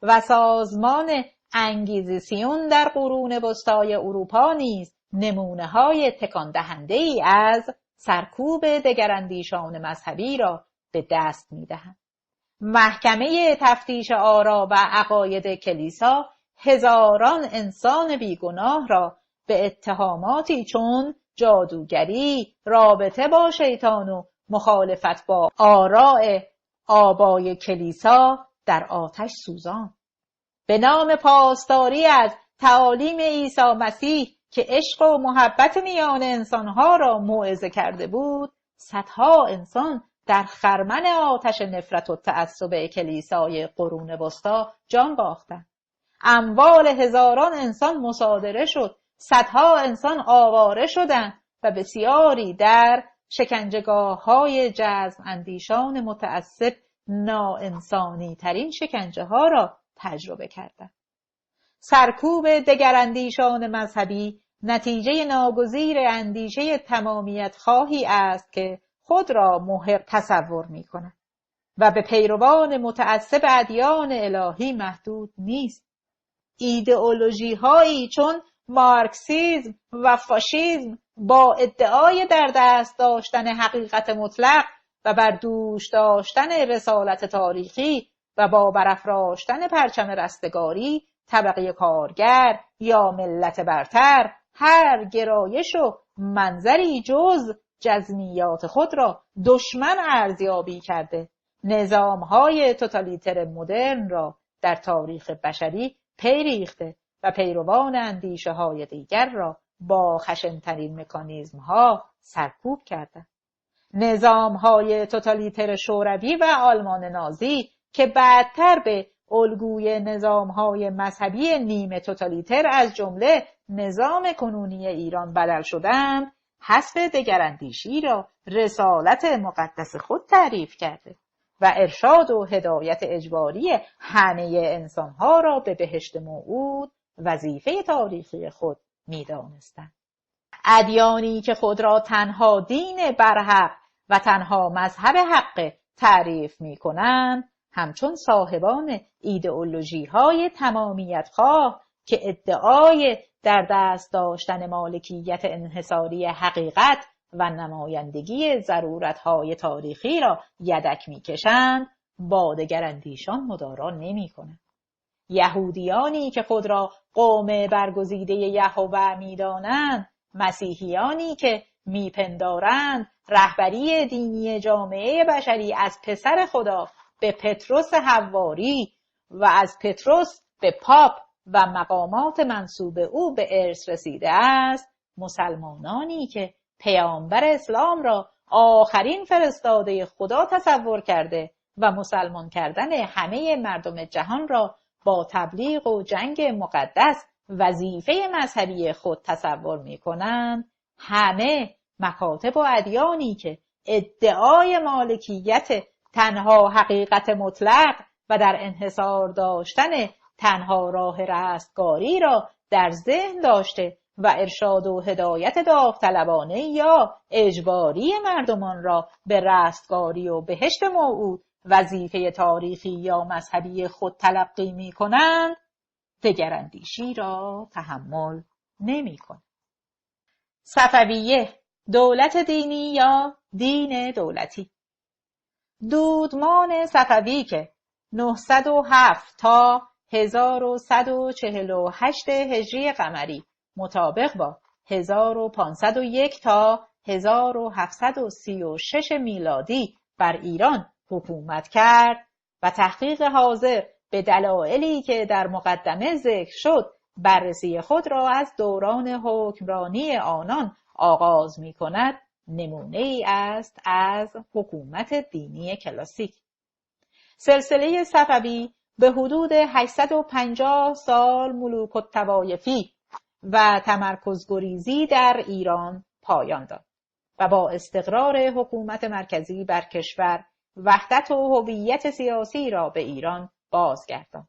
و سازمان انگیزیسیون در قرون وسطای اروپا نیز نمونه‌های تکان دهنده‌ای از سرکوب دگراندیشان مذهبی را به دست می‌دهند. محکمه تفتیش آرا و عقاید کلیسا هزاران انسان بیگناه را به اتهاماتی چون جادوگری، رابطه با شیطان و مخالفت با آراء آبای کلیسا در آتش سوزاند. به نام پاسداری از تعالیم عیسی مسیح که عشق و محبت میان انسانها را موعظه کرده بود، صدها انسان در خرمن آتش نفرت و تعصب کلیسای قرون وسطا جان باختند. اموال هزاران انسان مصادره شد، صدها انسان آواره شدند و بسیاری در شکنجهگاه‌های جزم اندیشان متعصب ناانسانی ترین شکنجه ها را تجربه کردند. سرکوب دگراندیشان مذهبی نتیجه ناگزیر اندیشه تمامیت خواهی است که خود را محق تصور می کند و به پیروان متعصب ادیان الهی محدود نیست. ایدئولوژی هایی چون مارکسیسم و فاشیسم با ادعای در دست داشتن حقیقت مطلق و بر دوش داشتن رسالت تاریخی و با برافراشتن پرچم رستگاری طبقه کارگر یا ملت برتر هر گرایش و منظری جز جزمیات خود را دشمن ارزیابی کرده، نظام‌های توتالیتر مدرن را در تاریخ بشری پی ریخته و پیروان اندیشه‌های دیگر را با خشن‌ترین مکانیزم‌ها سرکوب کرده. نظام‌های توتالیتر شوروی و آلمان نازی که بعدتر به الگوی نظام‌های مذهبی نیمه توتالیتر از جمله نظام کنونی ایران بدل شدند، حذف دگراندیشی را رسالت مقدس خود تعریف کرده و ارشاد و هدایت اجباری همه انسانها را به بهشت موعود وظیفه تاریخی خود می‌دانستند. ادیانی که خود را تنها دین برحق و تنها مذهب حق تعریف می‌کنند، همچون صاحبان ایدئولوژی‌های تمامیت‌خواه که ادعای در دست داشتن مالکیت انحصاری حقیقت و نمایندگی ضرورت‌های تاریخی را یدک می‌کشند، با دگراندیشان مدارا نمی‌کنند. یهودیانی که خود را قوم برگزیده یهوه می‌دانند، مسیحیانی که میپندارند رهبری دینی جامعه بشری از پسر خدا به پتروس حواری و از پتروس به پاپ و مقامات منسوب او به ارث رسیده است، مسلمانانی که پیامبر اسلام را آخرین فرستاده خدا تصور کرده و مسلمان کردن همه مردم جهان را با تبلیغ و جنگ مقدس وظیفه مذهبی خود تصور می‌کنند، همه مکاتب و ادیانی که ادعای مالکیت تنها حقیقت مطلق و در انحصار داشتن تنها راه رستگاری را در ذهن داشته و ارشاد و هدایت داوطلبانه یا اجباری مردمان را به رستگاری و بهشت موعود وظیفه تاریخی یا مذهبی خود تلقی می کنند، دگراندیشی را تحمل نمی کنند. صفویه، دولت دینی یا دین دولتی. دودمان صفوی که 907 تا 1148 هجری قمری مطابق با 1501 تا 1736 میلادی بر ایران حکومت کرد و تحقیق حاضر به دلایلی که در مقدمه ذکر شد بررسی خود را از دوران حکمرانی آنان آغاز می کند، نمونه ای است از حکومت دینی کلاسیک. سلسله صفوی به حدود 850 سال ملوک الطوایفی و تمرکزگریزی در ایران پایان داد و با استقرار حکومت مرکزی بر کشور وحدت و هویت سیاسی را به ایران بازگرداند.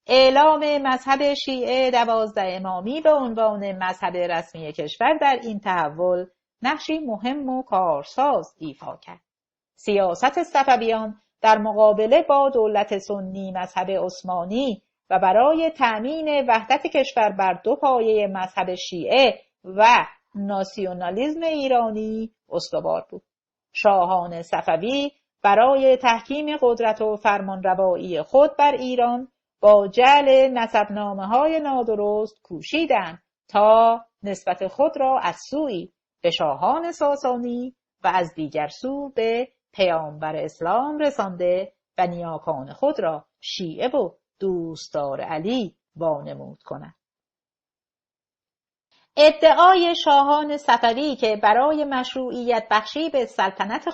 اعلام مذهب شیعه 12 امامی به عنوان مذهب رسمی کشور در این تحول نقشی مهم و کارساز ایفا کرد. سیاست صفویان در مقابله با دولت سنی مذهب عثمانی و برای تأمین وحدت کشور بر دو پایه مذهب شیعه و ناسیونالیسم ایرانی استوار بود. شاهان صفوی برای تحکیم قدرت و فرمانروایی خود بر ایران با جعل نسبنامه‌های نادرست کوشیدند تا نسبت خود را از سوی به شاهان ساسانی و از دیگر سو به پیامبر اسلام رسانده و نیاکان خود را شیعه و دوستدار علی وانمود کنند. ادعای شاهان صفوی که برای مشروعیت بخشی به سلطنت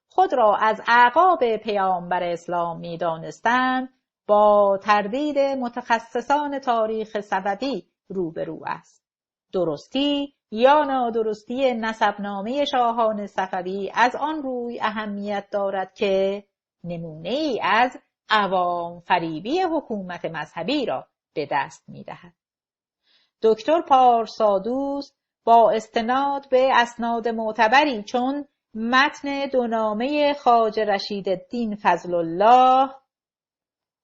خود را از اعقاب پیامبر اسلام می‌دانستند، با تردید متخصصان تاریخ صفوی روبرو است. درستی یا نادرستی نسبنامه شاهان صفوی از آن روی اهمیت دارد که نمونه‌ای از عوام فریبی حکومت مذهبی را به دست می‌دهد. دکتر پارسادوست با استناد به اسناد معتبری چون متن دونامه خواجه رشیدالدین فضل الله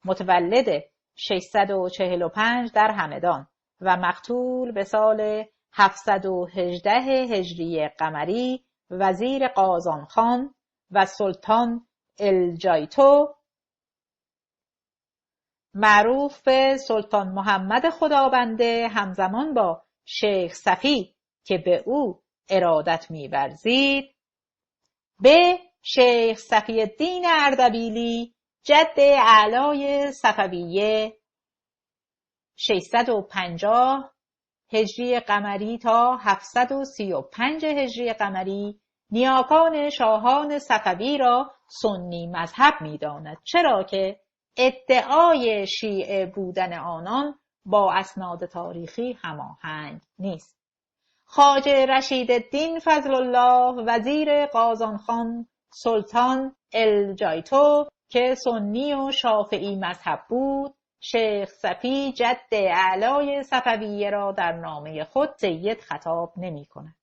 متولد 645 در همدان و مقتول به سال 718 هجری قمری وزیر قازانخان و سلطان الجایتو معروف به سلطان محمد خدابنده همزمان با شیخ صفی که به او ارادت می‌ورزید، به شیخ صفی الدین اردبیلی جد اعلای صفویه 650 هجری قمری تا 735 هجری قمری نیاکان شاهان صفوی را سنی مذهب می‌داند، چرا که ادعای شیعه بودن آنان با اسناد تاریخی هماهنگ نیست. خواجه رشیدالدین فضل الله وزیر قازانخان سلطان الجایتو که سنی و شافعی مذهب بود، شیخ صفی جد اعلای صفویه را در نامه خود سید خطاب نمی کند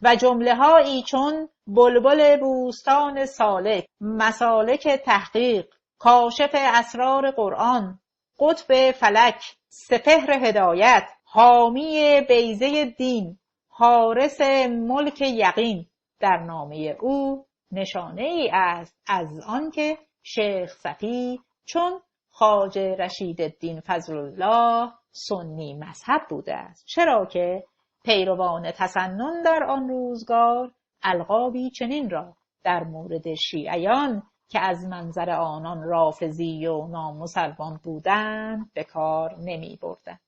و جمله هایی چون بلبل بوستان سالک، مسالک تحقیق، کاشف اسرار قرآن، قطب فلک، سپهر هدایت، حامی بیضه دین، حارس ملک یقین در نامه او نشانه ای است از آنکه شیخ صفی چون خواجه رشیدالدین فضل الله سنی مذهب بوده است، چرا که پیروان تسنن در آن روزگار القابی چنین را در مورد شیعیان که از منظر آنان رافضی و نامسلمان بودند به کار نمی بردند.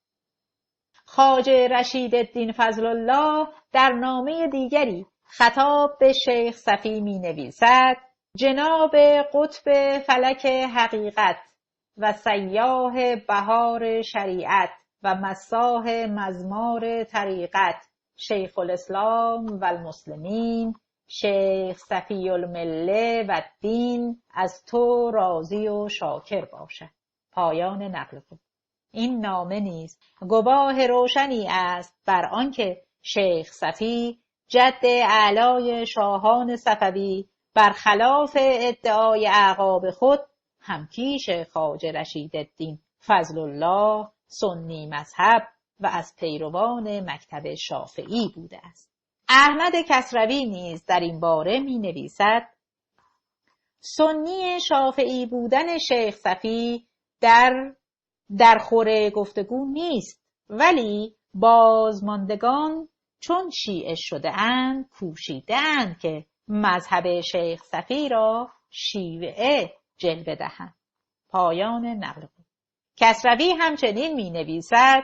خواجه رشیدالدین فضل الله در نامه دیگری خطاب به شیخ صفی می نویسد: جناب قطب فلک حقیقت و سیاح بهار شریعت و مساح مزمار طریقت شیخ الاسلام و المسلمین شیخ صفی المله و الدین از تو راضی و شاکر باشد. پایان نقل خود. این نامه نیز گواه روشنی است بر آنکه شیخ صفی جد اعلای شاهان صفوی برخلاف ادعای اعقاب خود همکیش خواجه رشیدالدین فضل الله سنی مذهب و از پیروان مکتب شافعی بوده است. احمد کسروی نیز در این باره می نویسد سنی شافعی بودن شیخ صفی در خور گفتگو نیست، ولی بازماندگان چون شیعه شده اند کوشیده اند که مذهب شیخ صفی را شیعه جلوه دهند. پایان نقل خود. کسروی همچنین می نویسد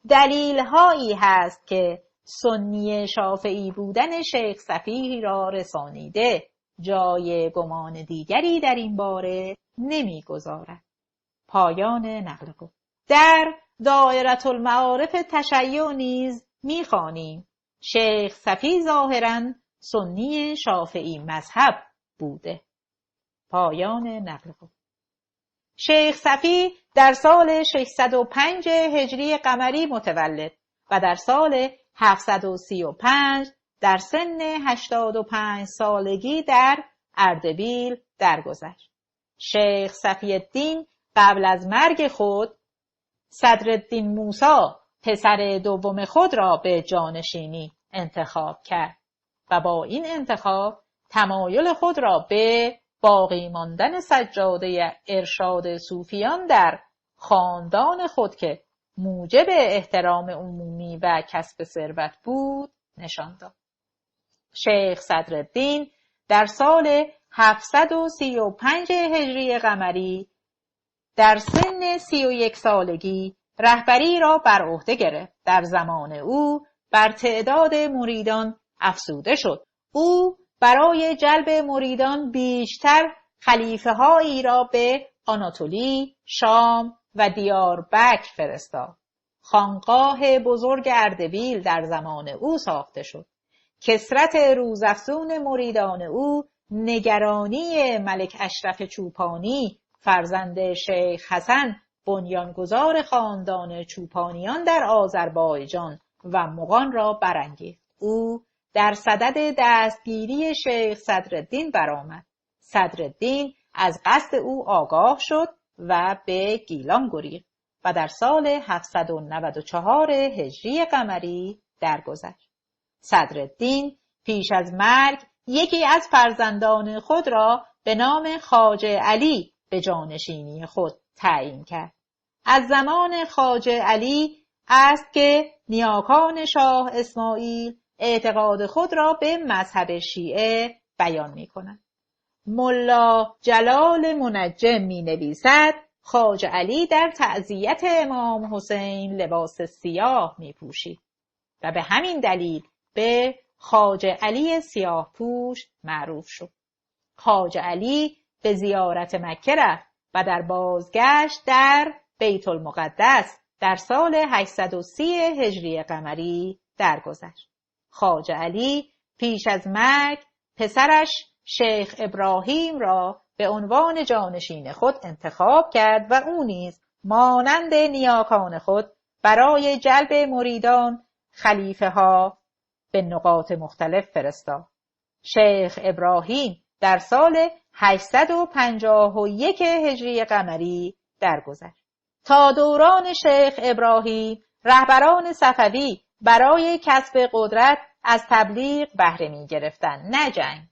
دلیل هایی هست که سنی شافعی بودن شیخ صفی را رسانیده، جای گمان دیگری در این باره نمی گذارد. پایان نقل خود. در دایره المعارف تشیع نیز می خوانیم شیخ صفی ظاهراً سنی شافعی مذهب بوده. پایان نقل خود. شیخ صفی در سال 605 هجری قمری متولد و در سال 735 در سن 85 سالگی در اردبیل درگذشت. شیخ صفی الدین قبل از مرگ خود صدرالدین موسی پسر دوم خود را به جانشینی انتخاب کرد و با این انتخاب تمایل خود را به باقی ماندن سجاده ارشاد صوفیان در خاندان خود که موجب احترام عمومی و کسب ثروت بود نشان داد. شیخ صدرالدین در سال 735 هجری قمری در سن 31 سالگی رهبری را بر عهده گرفت. در زمان او بر تعداد مریدان افزوده شد. او برای جلب مریدان بیشتر خلیفه هایی را به آناتولی، شام و دیاربکر فرستاد. خانقاه بزرگ اردبیل در زمان او ساخته شد. کثرت روزافزون مریدان او نگرانی ملک اشرف چوپانی فرزند شیخ حسن بنیانگذار خاندان چوپانیان در آذربایجان و مغان را برانگیخت. او در صدد دستگیری شیخ صدرالدین برآمد. صدرالدین از قصد او آگاه شد و به گیلان گریخت و در سال 794 هجری قمری درگذشت. صدرالدین پیش از مرگ یکی از فرزندان خود را به نام خواجه علی به جانشینی خود تعیین کرد. از زمان خواجه علی است که نیاکان شاه اسماعیل اعتقاد خود را به مذهب شیعه بیان می کنند. ملا جلال منجم می نویسد خواجه علی در تعزیت امام حسین لباس سیاه می پوشید و به همین دلیل به خواجه علی سیاه پوش معروف شد. خواجه علی به زیارت مکه رفت و در بازگشت در بیت المقدس در سال 830 هجری قمری درگذشت. خواجه علی پیش از مرگ پسرش شیخ ابراهیم را به عنوان جانشین خود انتخاب کرد و او نیز مانند نیاکان خود برای جلب مریدان خلیفه ها به نقاط مختلف فرستاد. شیخ ابراهیم در سال 851 هجری قمری درگذشت. تا دوران شیخ ابراهیم رهبران صفوی برای کسب قدرت از تبلیغ بهره می گرفتند، نه جنگ.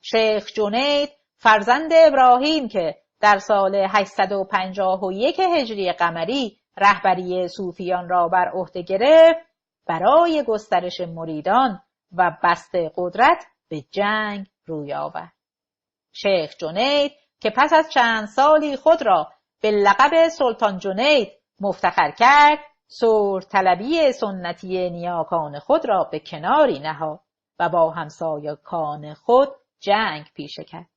شیخ جنید فرزند ابراهیم که در سال 851 هجری قمری رهبری صوفیان را بر عهده گرفت، برای گسترش مریدان و بسط قدرت به جنگ روی آورد. شیخ جنید که پس از چند سالی خود را به لقب سلطان جنید مفتخر کرد، صلح طلبی سنتی نیاکان خود را به کناری نهاد و با همسایگان خود جنگ پیشه کرد.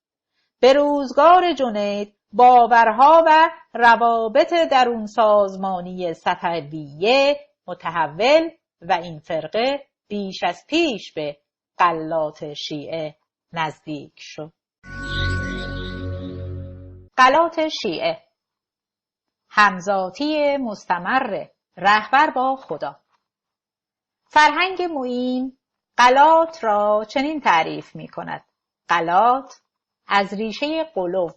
به روزگار جنید باورها و روابط درون سازمانی صفویه متحول و این فرقه بیش از پیش به غلات شیعه نزدیک شد. غلات شیعه، همزاتی مستمر رهبر با خدا. فرهنگ معین غلات را چنین تعریف می کند: غلات از ریشه غلو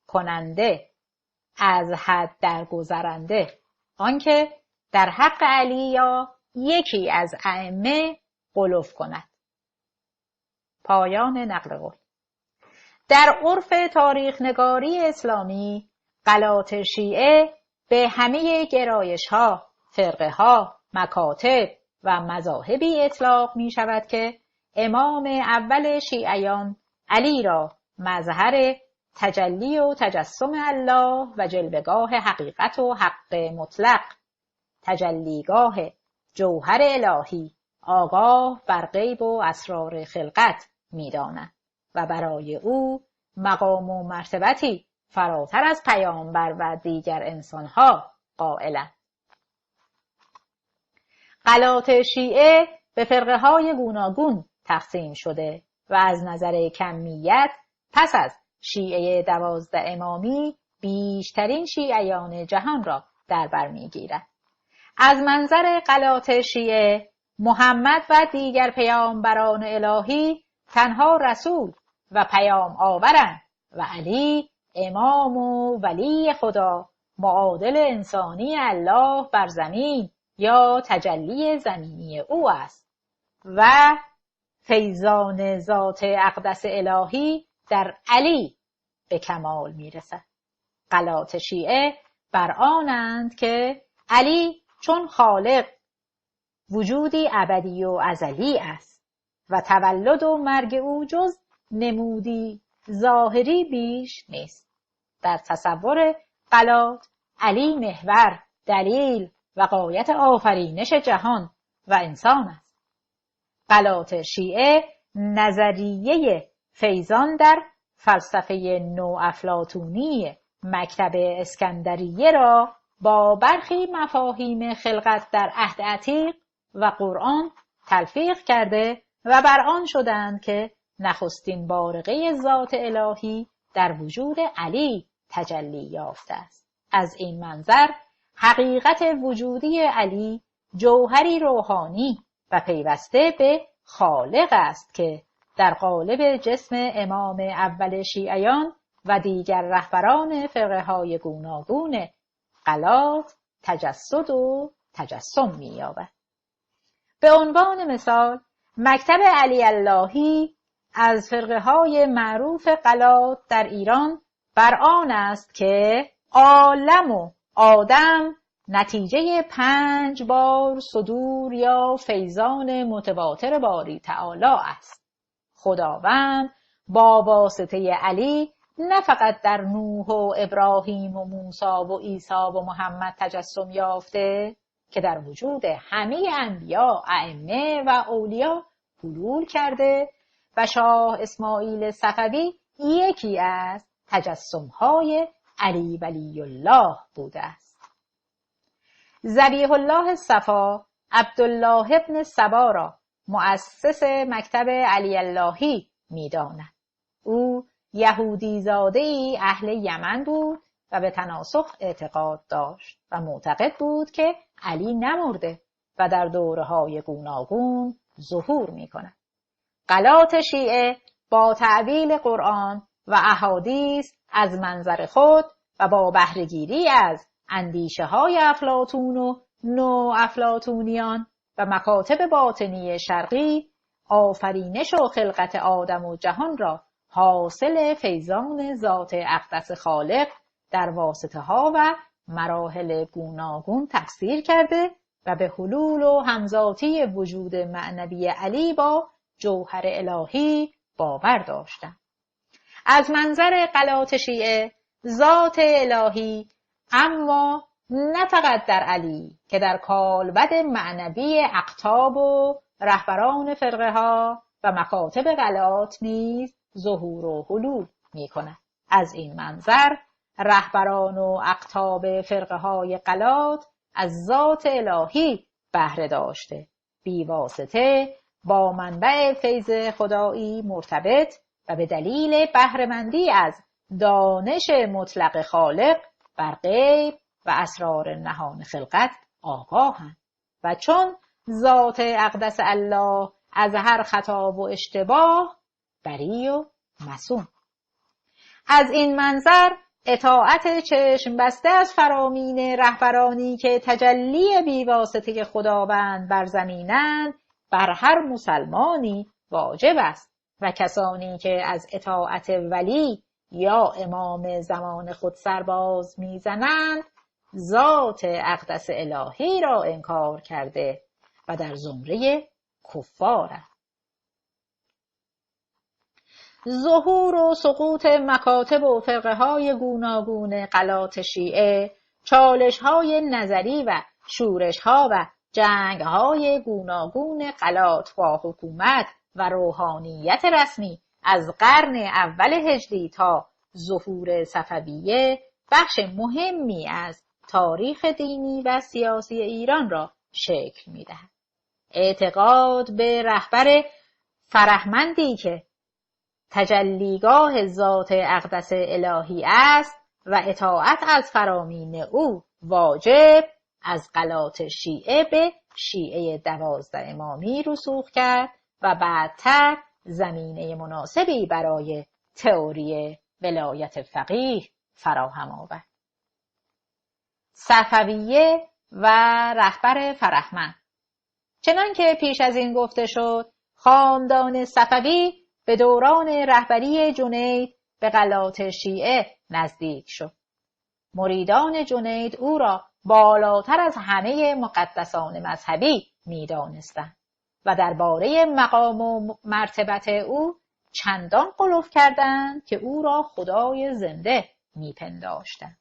کننده، از حد درگذرنده، آنکه در حق علی یا یکی از ائمه غلو کند. پایان نقل قول. در عرف تاریخ نگاری اسلامی غلات شیعه به همه گرایش‌ها، فرقه‌ها، مکاتب و مذاهبی اطلاق می شود که امام اول شیعیان علی را مظهر تجلی و تجسم الله و جلوه‌گاه حقیقت و حق مطلق، تجلیگاه جوهر الهی، آگاه بر غیب و اسرار خلقت می داند و برای او مقام و مرتبتی فراتر از پیامبر و دیگر انسانها قائلند. غلات شیعه به فرقه های گوناگون تقسیم شده و از نظر کمیت پس از شیعه 12 امامی بیشترین شیعیان جهان را در بر می‌گیرد. از منظر غلات شیعه محمد و دیگر پیامبران الهی تنها رسول و پیام آورند و علی امام و ولی خدا، معادل انسانی الله بر زمین یا تجلی زمینی او است و فیضان ذات اقدس الهی در علی به کمال میرسد. غلات شیعه بر آنند که علی چون خالق وجودی ابدی و ازلی است و تولد و مرگ او جز نمودی ظاهری بیش نیست. در تصور غلات علی محور، دلیل و غایت آفرینش جهان و انسان است. غلات شیعه نظریه فیضان در فلسفه نوافلاطونی مکتب اسکندریه را با برخی مفاهیم خلقت در عهد عتیق و قرآن تلفیق کرده و بر آن شدند که نخستین بارقه ذات الهی در وجود علی تجلی یافته است. از این منظر حقیقت وجودی علی جوهری روحانی و پیوسته به خالق است که در قالب جسم امام اول شیعیان و دیگر رهبران فرقه‌های گوناگون غلات تجسد و تجسم می‌یابد. به عنوان مثال مکتب علی اللهی از فرقه‌های معروف غلات در ایران بر آن است که عالم و آدم نتیجه 5 بار صدور یا فیضان متواتر باری تعالی است. خداوند با واسطه علی نه فقط در نوح و ابراهیم و موسی و عیسی و محمد تجسم یافته که در وجود همه انبیا، ائمه و اولیا حلول کرده و شاه اسماعیل صفوی یکی از تجسم‌های علی ولی الله بوده است. ذبیح الله صفا عبدالله ابن صبا را مؤسس مکتب علی اللهی می‌داند. او یهودی زاده‌ای اهل یمن بود و به تناسخ اعتقاد داشت و معتقد بود که علی نمرده و در دوره‌های گوناگون ظهور می‌کند. غلات شیعه با تأویل قرآن و احادیث از منظر خود و با بهره‌گیری از اندیشه‌های افلاطون و نوافلاطونیان و مکاتب باطنی شرقی آفرینش و خلقت آدم و جهان را حاصل فیضان ذات اقدس خالق در واسطه‌ها و مراحل گوناگون تفسیر کرده و به حلول و همذاتی وجود معنوی علی با جوهر الهی باور داشتند. از منظر غلات شیعه ذات الهی اما نه فقط در علی که در کالبد معنوی اقطاب و رهبران فرقه ها و مکاتب غلات نیز ظهور و حلول می کند. از این منظر رهبران و اقطاب فرقه های غلات از ذات الهی بهره داشته، بی واسطه با منبع فیض خدایی مرتبط و به دلیل بهره‌مندی از دانش مطلق خالق بر غیب و اسرار نهان خلقت آگاهند و چون ذات اقدس الله از هر خطا و اشتباه بری و معصوم. از این منظر اطاعت چشم بسته از فرامین رهبرانی که تجلی بیواسطه خداوند بر زمینند بر هر مسلمانی واجب است و کسانی که از اطاعت ولی یا امام زمان خود سرباز میزنند ذات اقدس الهی را انکار کرده و در زمره کفارند. ظهور و سقوط مکاتب و فرقه های گوناگون غلات شیعه، چالش های نظری و شورش ها و جنگ های گوناگون غلات با حکومت و روحانیت رسمی از قرن اول هجری تا ظهور صفویه بخش مهمی از تاریخ دینی و سیاسی ایران را شکل می‌دهد. اعتقاد به رهبر فرهمندی که تجلیگاه ذات اقدس الهی است و اطاعت از فرامین او واجب از غلات شیعه به شیعه 12 امامی رسوخ کرد و بعدتر زمینه مناسبی برای تئوری ولایت فقیه فراهم آورد. صفویه و رهبر فرهمند. چنان که پیش از این گفته شد، خاندان صفوی به دوران رهبری جنید به غلات شیعه نزدیک شد. مریدان جنید او را بالاتر از همه مقدسان مذهبی می‌دانستند و درباره مقام و مرتبت او چندان غلو کردند که او را خدای زنده می‌پنداشتند.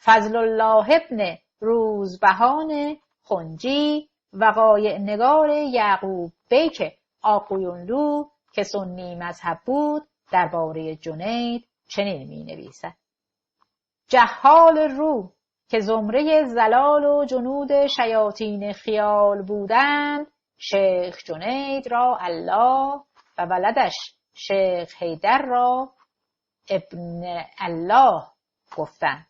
فضل الله ابن روزبهان خنجی وقایع نگار یعقوب بیک آقویونلو که سنی مذهب بود درباره جنید چنین می‌نویسد: جهال رو که زمره زلال و جنود شیاطین خیال بودند، شیخ جنید را الله و ولدش شیخ حیدر را ابن الله گفتند.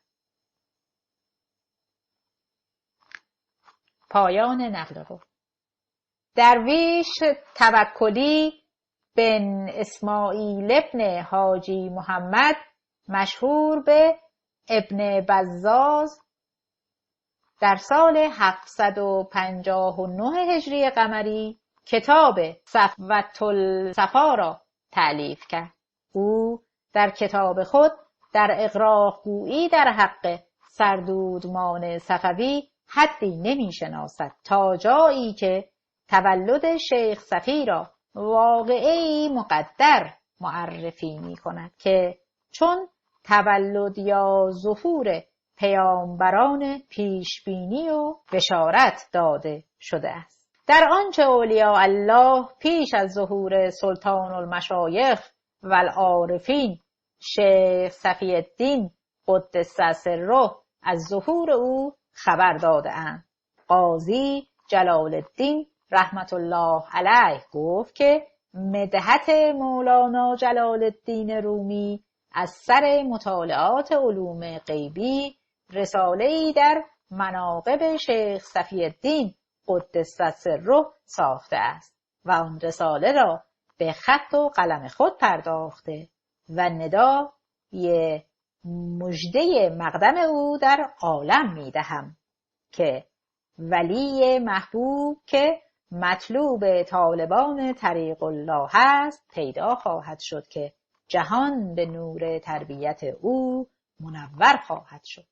پایان نقل قول. درویش توکلی بن اسماعیل ابن حاجی محمد مشهور به ابن بزاز در سال 759 هجری قمری کتاب صفوة الصفا را تألیف کرد. او در کتاب خود در اغراق گویی در حق سردودمان صفوی حدی نمی شناسد تا جایی که تولد شیخ صفی را واقعی مقدر معرفی می کند که چون تولد یا ظهور پیامبران پیشبینی و بشارت داده شده است. در آنچه اولیاء الله پیش از ظهور سلطان المشایخ و العارفین شیخ صفی الدین قدس سره از ظهور او خبر داده اند. قاضی جلال الدین رحمت الله علیه گفت که مدحت مولانا جلال الدین رومی از سر مطالعات علوم غیبی رساله‌ای در مناقب شیخ صفی الدین قدس سره ساخته است و آن رساله را به خط و قلم خود پرداخته و ندای مژده مقدم او در عالم می‌دهم که ولی محبوب که مطلوب طالبان طریق الله است پیدا خواهد شد که جهان به نور تربیت او منور خواهد شد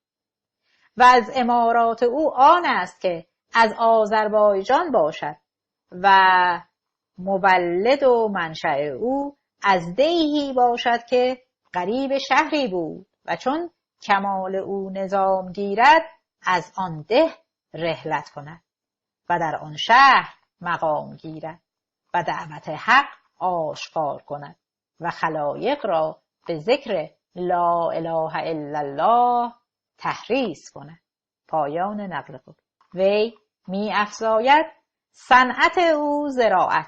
و از امارات او آن است که از آذربایجان باشد و مولد و منشأ او از دیهی باشد که قریب شهری بود و چون کمال او نظام گیرد از آن ده رحلت کند و در آن شهر مقام گیرد و دعوت حق آشکار کند و خلایق را به ذکر لا اله الا الله تحریض کند. پایان نقل قول. وی می افزاید صنعت او زراعت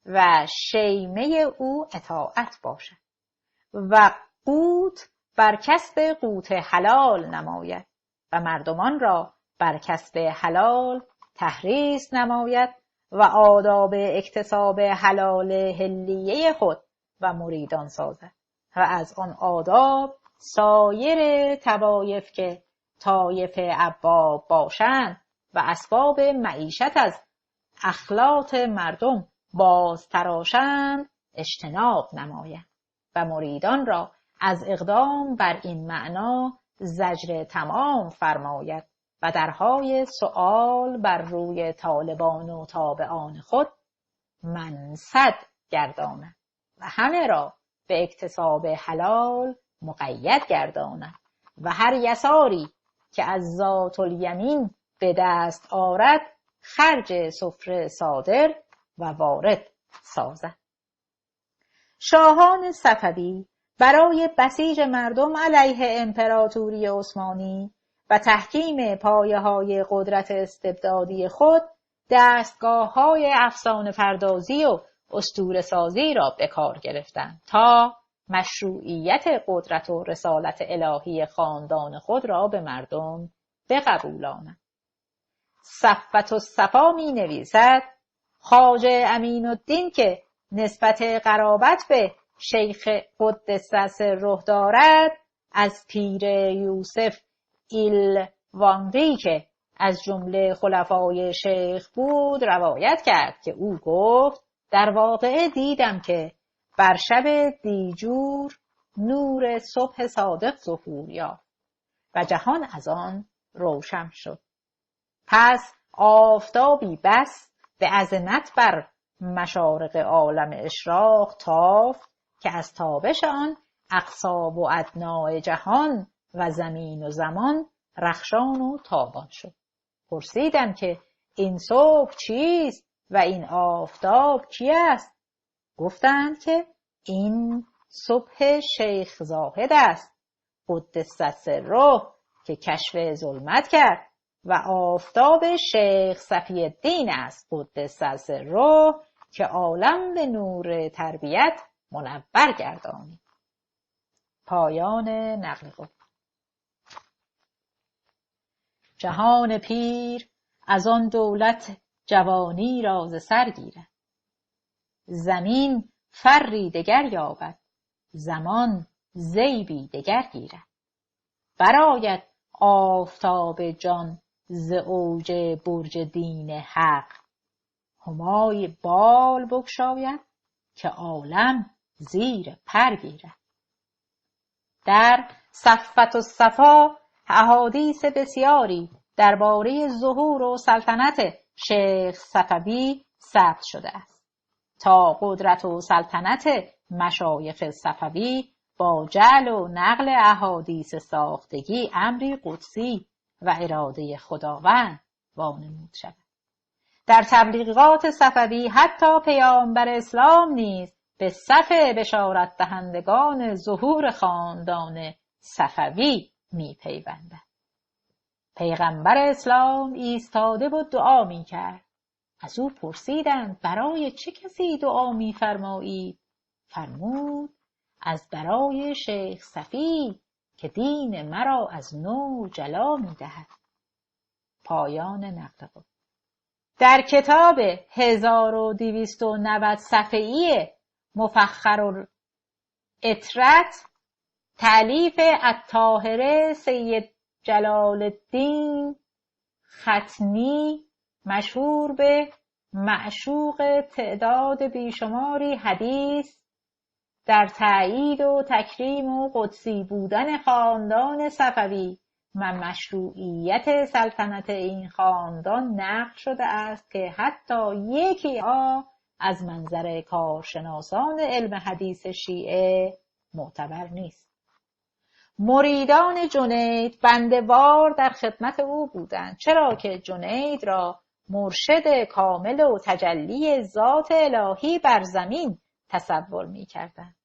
و شیمه او اطاعت باشد و قوت بر کسب قوت حلال نماید و مردمان را بر کسب حلال تحریض نماید و آداب اکتساب حلال حلیه خود و مریدان سازد و از آن آداب سایر طوایف که طایف ابواب باشند و اسباب معیشت از اخلاط مردم باز تراشند اجتناب نماید و مریدان را از اقدام بر این معنا زجر تمام فرماید و درهای سؤال بر روی طالبان و تابعان خود منصد گرداند و همه را به اکتساب حلال مقید گرداند و هر یساری که از ذات الیمین به دست آرد خرج سفره صادر و وارد سازد. شاهان صفوی برای بسیج مردم علیه امپراتوری عثمانی و تحکیم پایه‌های قدرت استبدادی خود دستگاه‌های افسانه پردازی و اسطوره سازی را به کار گرفتند تا مشروعیت قدرت و رسالت الهی خاندان خود را به مردم بقبولانند. صفوت الصفا می نویسد خواجه امین الدین که نسبت قرابت به شیخ قدس سره دارد از پیر یوسف ایلوانقی که از جمله خلفای شیخ بود روایت کرد که او گفت در واقع دیدم که بر شب دیجور نور صبح صادق ظهور یافت و جهان از آن روشن شد. پس آفتابی بس به عظمت بر مشارق عالم اشراق تافت که از تابش آن اقصا و ادنای جهان و زمین و زمان رخشان و تابان شد. پرسیدم که این صبح چیست و این آفتاب کی است؟ گفتند که این صبح شیخ زاهد است قدس سره که کشف ظلمت کرد و آفتاب شیخ صفی الدین است قدس سره که عالم به نور تربیت منور گردانید. پایان نقل قول. جهان پیر از آن دولت جوانی را ز سر گیرد، زمین فری دگر یابد، زمان زیبی دگر گیرد. برآید آفتاب جان ز اوج برج دین حق، همای بال بگشاید که عالم زیر پر گیرد. در صفوت الصفا احادیث بسیاری درباره ظهور و سلطنت شیخ صفوی ثبت شده است تا قدرت و سلطنت مشایخ صفوی با جعل و نقل احادیث ساختگی امری قدسی و اراده خداوند وانمود شود. در تبلیغات صفوی حتی پیامبر اسلام نیز به صف بشارت دهندگان ظهور خاندان صفوی می پیوندد. پیغمبر اسلام ایستاده و دعا می کرد. از او پرسیدند برای چه کسی دعا می فرمایید؟ فرمود از برای شیخ صفی که دین مرا از نو جلا می دهد. پایان نقل قول. در کتاب 1290 صفحه‌ای مفخر الاطرت تألیف الطاهر سید جلال الدین ختنی مشهور به معشوق تعداد بیشماری حدیث در تأیید و تکریم و قدسی بودن خاندان صفوی و مشروعیت سلطنت این خاندان نقل شده است که حتی یکی از منظر کارشناسان علم حدیث شیعه معتبر نیست. مریدان جنید بنده‌وار در خدمت او بودند، چرا که جنید را مرشد کامل و تجلی ذات الهی بر زمین تصور می‌کردند.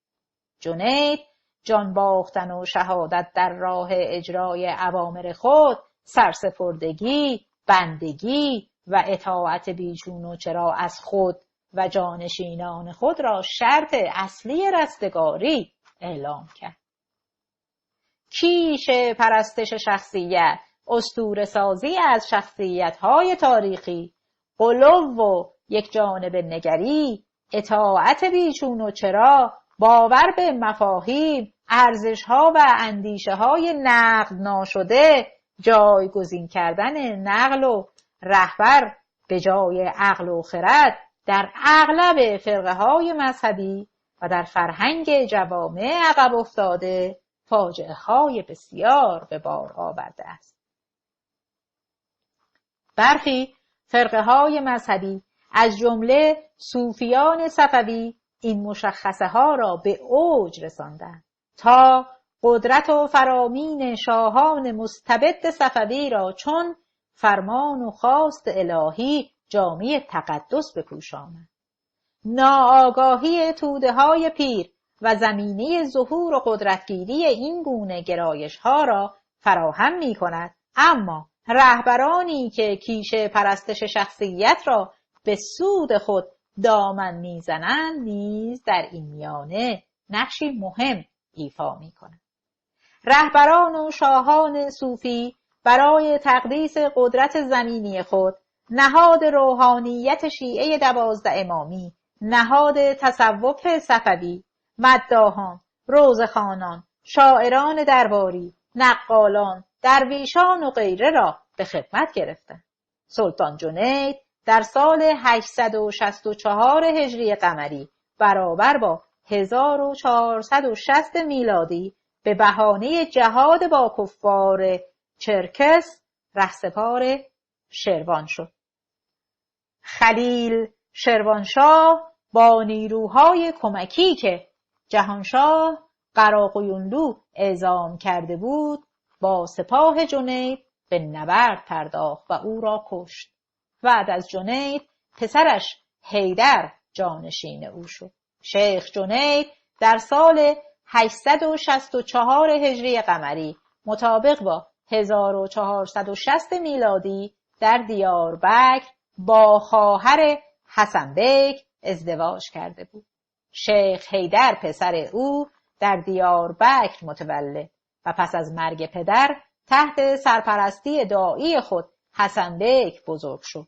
جنید جان باختن و شهادت در راه اجرای اوامر خود، سرسپردگی، بندگی و اطاعت بیچون و چرا از خود و جانشینان خود را شرط اصلی رستگاری اعلام کرد. کیش پرستش شخصیت، اسطوره سازی از شخصیت‌های تاریخی، غلو و یک جانب نگری، اطاعت بیچون و چرا، باور به مفاهیم، ارزش‌ها و اندیشه‌های نقد ناشده، جایگزین کردن نقل و رهبر به جای عقل و خرد در اغلب فرقه‌های مذهبی و در فرهنگ جوامع عقب افتاده فاجعه‌های بسیار به بار آورده است. برخی فرقه‌های مذهبی از جمله صوفیان صفوی این مشخصه ها را به اوج رساندند تا قدرت و فرامین شاهان مستبد صفوی را چون فرمان و خواست الهی جامه تقدس بپوشانند. ناآگاهی توده های پیر و زمینه ظهور و قدرتگیری این گونه گرایش ها را فراهم می کند، اما رهبرانی که کیش پرستش شخصیت را به سود خود دامن میزنند نیز در این میانه نقشی مهم ایفا می کنند. رهبران و شاهان صوفی برای تقدیس قدرت زمینی خود نهاد روحانیت شیعه 12 امامی، نهاد تصوف صفوی، مداحان، روزخوانان، شاعران درباری، نقالان، درویشان و غیره را به خدمت گرفتند. سلطان جنید در سال 864 هجری قمری برابر با 1460 میلادی به بهانه جهاد با کفار چرکس رهسپار شروان شد. خلیل شروانشاه با نیروهای کمکی که جهانشاه قراقیونلو اعزام کرده بود با سپاه جنید به نبرد پرداخت و او را کشت. بعد از جنید پسرش حیدر جانشین او شد. شیخ جنید در سال 864 هجری قمری مطابق با 1460 میلادی در دیاربکر با خواهر حسن بیک ازدواج کرده بود. شیخ حیدر پسر او در دیاربکر متولد و پس از مرگ پدر تحت سرپرستی داعی خود حسن بیک بزرگ شد.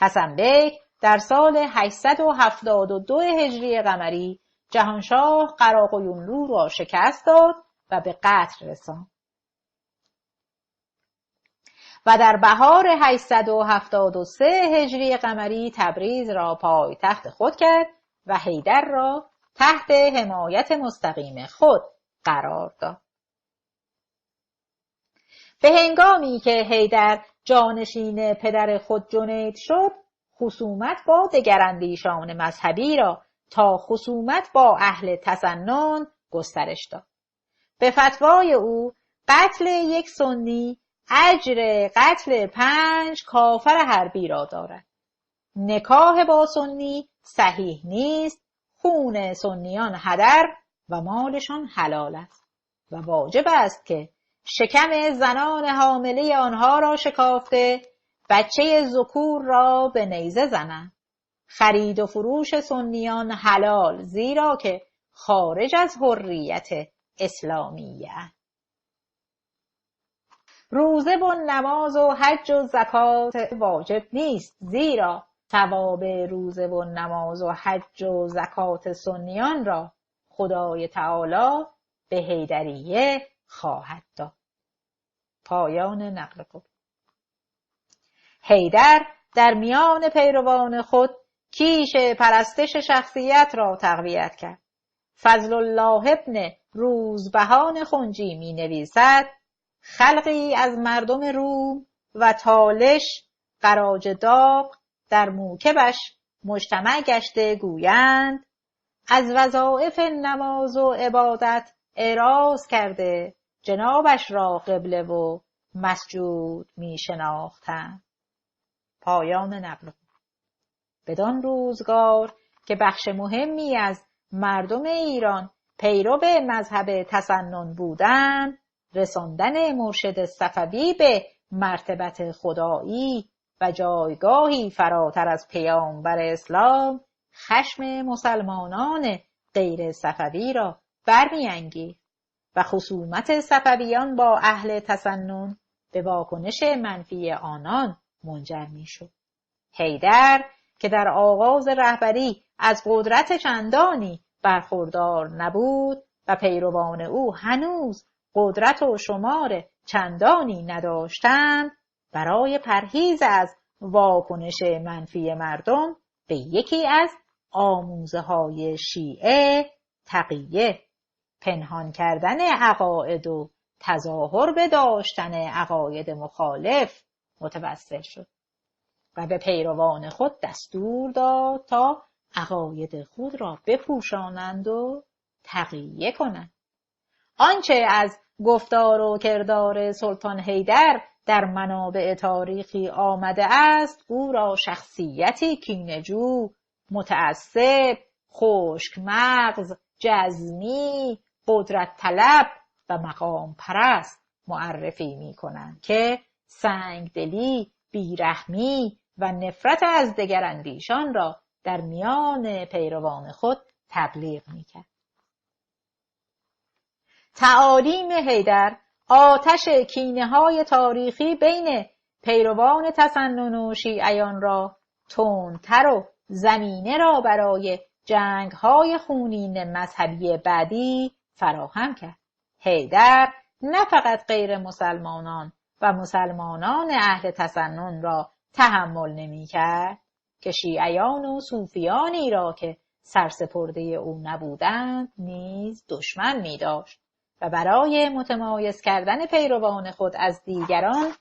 حسن بیک در سال 872 هجری قمری جهانشاه قراقیونلو را شکست داد و به قتل رساند و در بهار 873 هجری قمری تبریز را پایتخت خود کرد و حیدر را تحت حمایت مستقیم خود قرار داد. به هنگامی که حیدر جانشین پدر خود جنید شد، خصومت با دگراندیشان مذهبی را تا خصومت با اهل تسنن گسترش داد. به فتوای او قتل یک سنی اجر قتل 5 کافر حربی را دارد. نکاح با سنی صحیح نیست، خون سنیان هدر و مالشان حلال است و واجب است که شکم زنان حامله آنها را شکافته بچه ذکور را به نیزه زنند. خرید و فروش سنیان حلال، زیرا که خارج از حریت اسلامیه. روزه و نماز و حج و زکات واجب نیست، زیرا ثواب روزه و نماز و حج و زکات سنیان را خدای تعالی به حیدریه خواهد داد. پایان نقل قول. حیدر در میان پیروان خود کیش پرستش شخصیت را تقویت کرد. فضل الله ابن روزبهان خنجی می نویسد: خلقی از مردم روم و تالش قراج داغ در موکبش مجتمع گشته گویند از وظایف نماز و عبادت اعراض کرده جنابش را قبله و مسجود می شناختند. پایان نقل. بدان روزگار که بخش مهمی از مردم ایران پیرو مذهب تسنن بودند، رساندن مرشد صفوی به مرتبت خدایی و جایگاهی فراتر از پیامبر اسلام خشم مسلمانان غیر صفوی را برمی‌انگیخت و خصومت صفویان با اهل تسنن به واکنش منفی آنان منجر می‌شد. حیدر که در آغاز رهبری از قدرت چندانی برخوردار نبود و پیروان او هنوز قدرت و شمار چندانی نداشتند، برای پرهیز از واکنش منفی مردم به یکی از آموزه‌های شیعه تقیه، پنهان کردن عقاید و تظاهر به داشتن عقاید مخالف متوسل شد و به پیروان خود دستور داد تا عقاید خود را بپوشانند و تقیه کنند. آنچه از گفتار و کردار سلطان حیدر در منابع تاریخی آمده است، او را شخصیتی کینه‌جو، متعصب، خشک مغز، جزمی، قدرت طلب و مقام پرست معرفی می کنند که سنگدلی، بیرحمی و نفرت از دگراندیشان را در میان پیروان خود تبلیغ می کرد. تعالیم حیدر آتش کینه‌های تاریخی بین پیروان تسنن و شیعیان را تندتر و زمینه را برای جنگ‌های خونین مذهبی بعدی فراهم کرد. حیدر نه فقط غیر مسلمانان و مسلمانان اهل تسنن را تحمل نمی‌کرد که شیعیان و صوفیانی را که سرسپرده او نبودند نیز دشمن می‌داشت و برای متمایز کردن پیروان خود از دیگران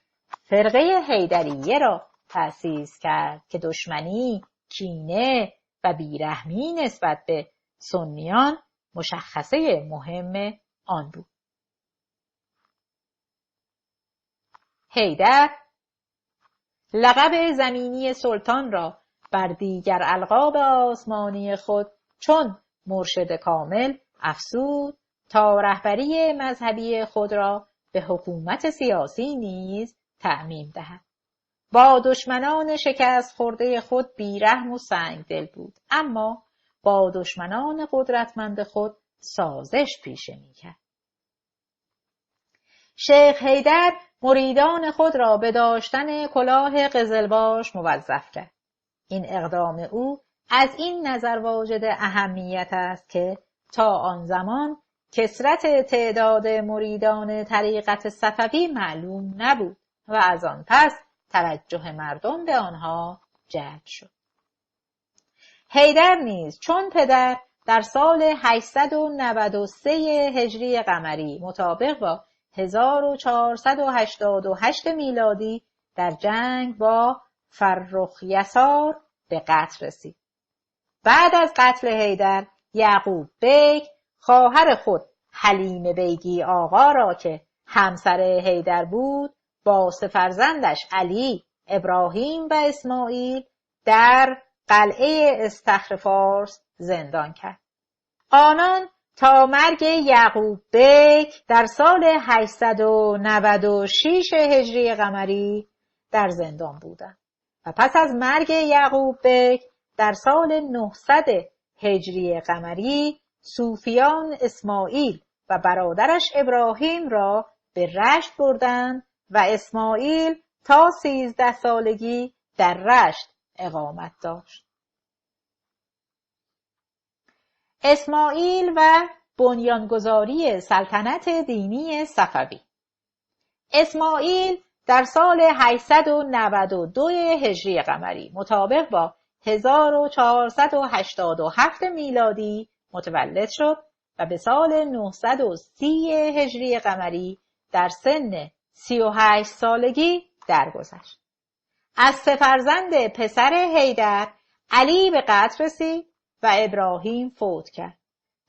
فرقه حیدریه را تأسیس کرد که دشمنی، کینه و بیرحمی نسبت به سنیان مشخصه مهم آن بود. حیدر لقب زمینی سلطان را بر دیگر القاب آسمانی خود چون مرشد کامل افزود تا رهبری مذهبی خود را به حکومت سیاسی نیز تعمیم دهد. با دشمنان شکست خورده خود بیرحم و سنگدل بود، اما با دشمنان قدرتمند خود سازش پیشه می‌کرد. شیخ حیدر مریدان خود را به داشتن کلاه قزلباش موظف کرد. این اقدام او از این نظر واجد اهمیت است که تا آن زمان کثرت تعداد مریدان طریقت صفوی معلوم نبود و از آن پس توجه مردم به آنها جلب شد. حیدر نیز چون پدر در سال 893 هجری قمری مطابق با 1488 میلادی در جنگ با فرخ یسار به قتل رسید. بعد از قتل حیدر، یعقوب بیگ خواهر خود حلیم بیگی آقا را که همسر حیدر بود با سه فرزندش علی، ابراهیم و اسماعیل در قلعه استخر فارس زندان کرد. آنان تا مرگ یعقوب بیگ در سال 896 هجری قمری در زندان بودند و پس از مرگ یعقوب بیگ در سال 900 هجری قمری صوفیان اسماعیل و برادرش ابراهیم را به رشت بردند و اسماعیل تا 13 سالگی در رشت اقامت داشت. اسماعیل و بنیانگذاری سلطنت دینی صفوی. اسماعیل در سال 892 هجری قمری مطابق با 1487 میلادی متولد شد و به سال 930 هجری قمری در سن 38 سالگی درگذشت. از سه فرزند پسر حیدر علی به قتل رسید و ابراهیم فوت کرد.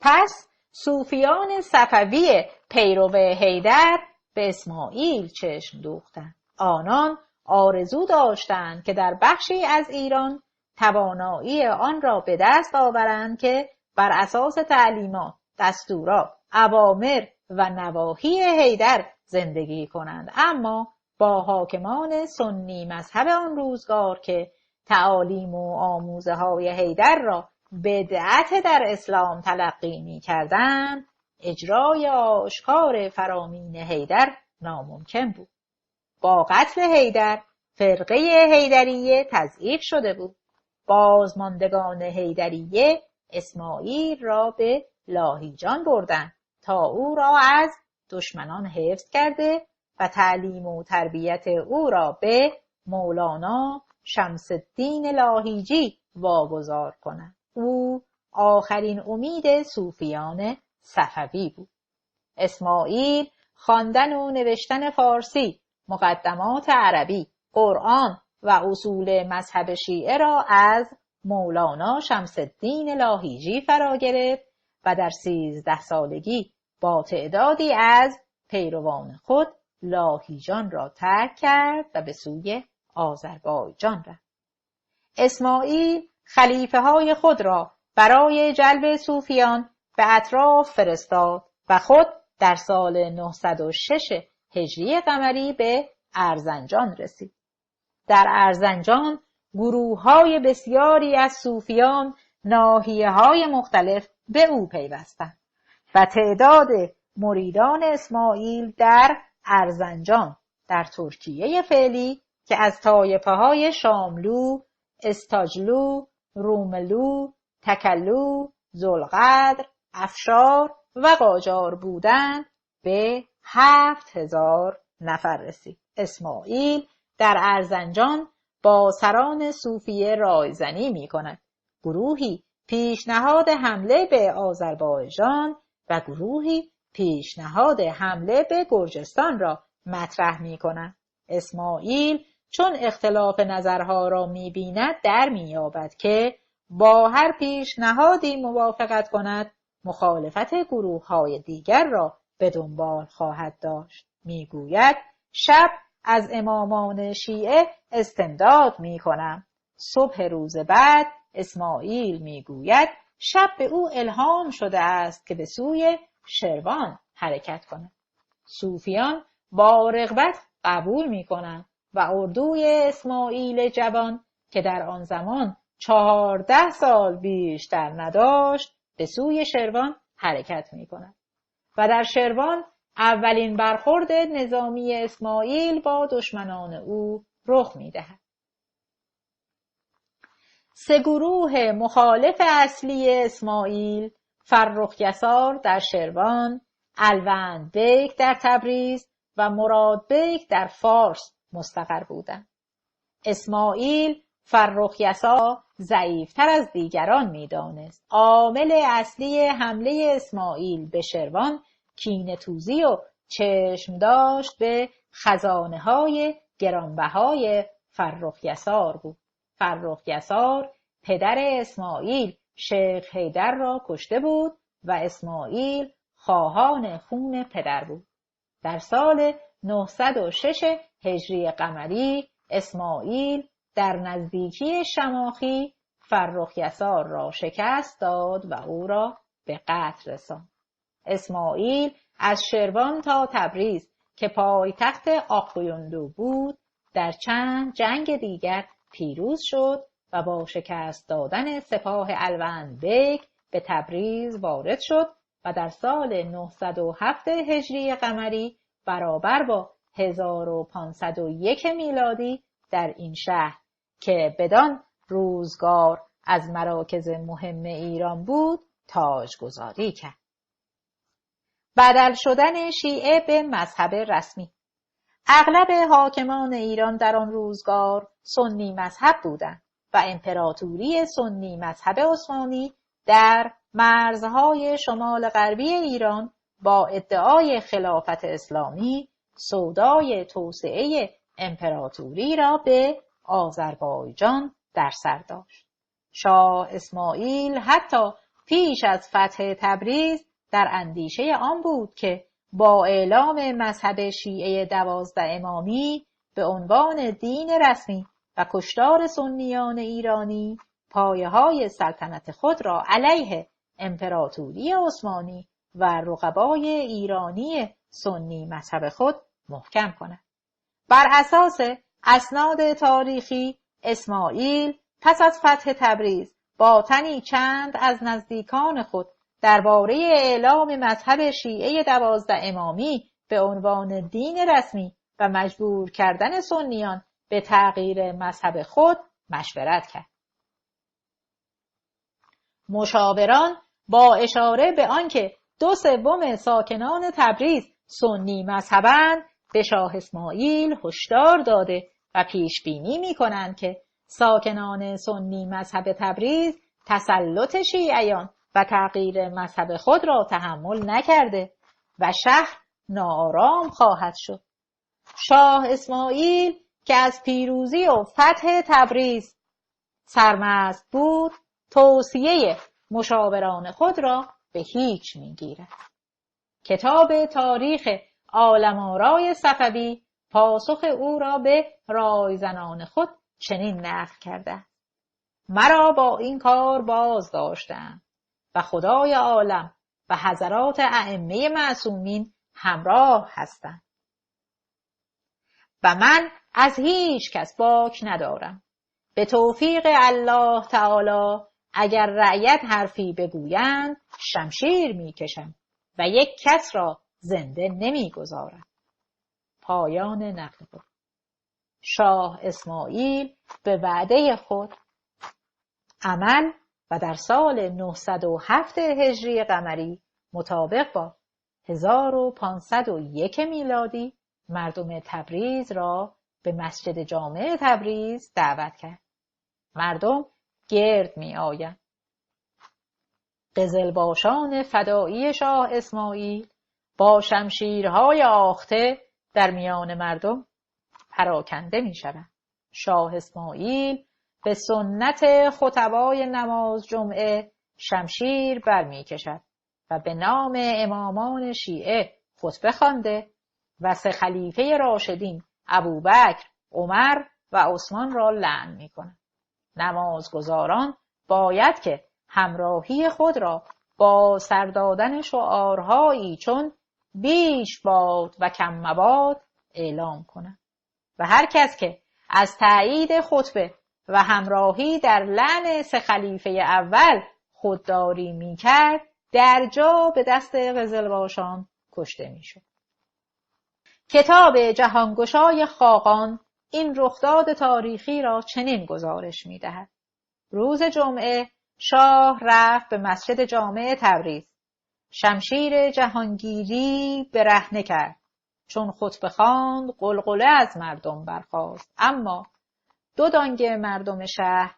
پس صوفیان صفوی پیرو حیدر به اسماعیل چشم دوختند. آنان آرزو داشتند که در بخشی از ایران توانایی آن را به دست آورند که بر اساس تعلیمات دستورات، اوامر و نواهی حیدر زندگی کنند، اما با حاکمان سنی مذهب آن روزگار که تعالیم و آموزه های حیدر را بدعت در اسلام تلقی می کردند، اجرای آشکار فرامین حیدر ناممکن بود. با قتل حیدر فرقه حیدریه تضعیف شده بود. بازماندگان حیدریه اسماعیل را به لاهیجان بردند تا او را از دشمنان حفظ کرده و تعلیم و تربیت او را به مولانا شمس الدین لاهیجی واگذار کنند. او آخرین امید صوفیان صفوی بود. اسماعیل خواندن و نوشتن فارسی، مقدمات عربی، قرآن و اصول مذهب شیعه را از مولانا شمس الدین لاهیجی فرا گرفت و در 13 سالگی با تعدادی از پیروان خود لاهیجان را ترک کرد و به سوی آذربایجان رفت. اسماعیل خلیفه های خود را برای جلب صوفیان به اطراف فرستاد و خود در سال 906 هجری قمری به ارزنجان رسید. در ارزنجان گروه‌های بسیاری از صوفیان ناحیه‌های مختلف به او پیوستند و تعداد مریدان اسماعیل در ارزنجان در ترکیه فعلی که از طایفه‌های شاملو، استاجلو، روملو، تکلو، ذوالقدر، افشار و قاجار بودند به 7000 نفر رسید. اسماعیل در ارزنجان با سران صوفیه رایزنی می کند. گروهی پیشنهاد حمله به آذربایجان و گروهی پیشنهاد حمله به گرجستان را مطرح می کند. اسماعیل چون اختلاف نظرها را می بیند در می یابد که با هر پیشنهادی موافقت کند مخالفت گروه‌های دیگر را به دنبال خواهد داشت. می گوید شب از امامان شیعه استمداد می کنم. صبح روز بعد اسماعیل می گوید شب به او الهام شده است که به سوی شروان حرکت کند. صوفیان با رغبت قبول می کنند و اردوی اسماعیل جوان که در آن زمان 14 سال بیشتر نداشت به سوی شروان حرکت می کند و در شروان اولین برخورد نظامی اسماعیل با دشمنان او رخ می دهد. 3 گروه مخالف اصلی اسماعیل، فرخ یسار در شروان، الوند بیک در تبریز و مراد بیک در فارس مستقر بودند. اسماعیل فرخ یسار ضعیفتر از دیگران می دانست. عامل اصلی حمله اسماعیل به شروان کینه‌توزی و چشم داشت به خزانه‌های گرانبهای فرخ یسار بود. فرخ یسار پدر اسماعیل شیخ حیدر را کشته بود و اسماعیل خواهان خون پدر بود. در سال 906 هجری قمری اسماعیل در نزدیکی شماخی فرخ یسار را شکست داد و او را به قتل رساند. اسماعیل از شروان تا تبریز که پایتخت آخویندو بود در چند جنگ دیگر پیروز شد و با شکست دادن سپاه الوند بیک به تبریز وارد شد و در سال 907 هجری قمری برابر با 1501 میلادی در این شهر که بدان روزگار از مراکز مهم ایران بود تاجگذاری کرد. بدل شدن شیعه به مذهب رسمی. اغلب حاکمان ایران در آن روزگار سنی مذهب بودند و امپراتوری سنی مذهب عثمانی در مرزهای شمال غربی ایران با ادعای خلافت اسلامی سودای توسعه امپراتوری را به آذربایجان در سر داشت. شاه اسماعیل حتی پیش از فتح تبریز در اندیشه آن بود که با اعلام مذهب شیعه 12 امامی به عنوان دین رسمی و کشتار سنیان ایرانی پایه‌های سلطنت خود را علیه امپراتوری عثمانی و رقبای ایرانی سنی مذهب خود محکم کند. بر اساس اسناد تاریخی، اسماعیل پس از فتح تبریز با تنی چند از نزدیکان خود درباره اعلام مذهب شیعه 12 امامی به عنوان دین رسمی و مجبور کردن سنیان به تغییر مذهب خود مشورت کرد. مشاوران با اشاره به آنکه 2/3 ساکنان تبریز سنی مذهبند به شاه اسماعیل هشدار داده و پیش بینی می‌کنند که ساکنان سنی مذهب تبریز تسلط شیعیان و تغییر مذهب خود را تحمل نکرده و شهر ناآرام خواهد شد. شاه اسماعیل که از پیروزی و فتح تبریز سرمست بود، توصیه مشاوران خود را به هیچ می‌گیرد. کتاب تاریخ عالم‌آرای صفوی پاسخ او را به رایزنان خود چنین نقل کرده: مرا با این کار باز داشتند و خدای عالم و حضرات ائمه معصومین همراه هستند و من از هیچ کس باک ندارم. به توفیق الله تعالی اگر رعیت حرفی بگویند شمشیر میکشم و یک کس را زنده نمیگذارم. پایان نقل قول. شاه اسماعیل به وعده خود عمل و در سال 907 هجری قمری مطابق با 1501 میلادی مردم تبریز را به مسجد جامع تبریز دعوت کرد. مردم گرد می آیند. قزلباشان فدایی شاه اسماعیل با شمشیرهای آخته در میان مردم پراکنده می شود. شاه اسماعیل به سنت خطبای نماز جمعه شمشیر برمی کشد و به نام امامان شیعه خطبه خوانده و 3 خلیفه راشدین ابوبکر، عمر و عثمان را لعن می کند. نمازگزاران باید که همراهی خود را با سر دادن شعارهایی چون بیش باد و کم مباد اعلام کنند و هر کس که از تأیید خطبه و همراهی در لعن 3 خلیفه اول خودداری می‌کرد در جا به دست قزلباشان کشته می‌شد. کتاب جهانگشای خاقان این رخداد تاریخی را چنین گزارش می‌دهد: روز جمعه شاه رفت به مسجد جامع تبریز. شمشیر جهانگیری برهنه کرد. چون خطبه خواند غلغله از مردم برخاست، اما 2 دانگ مردم شهر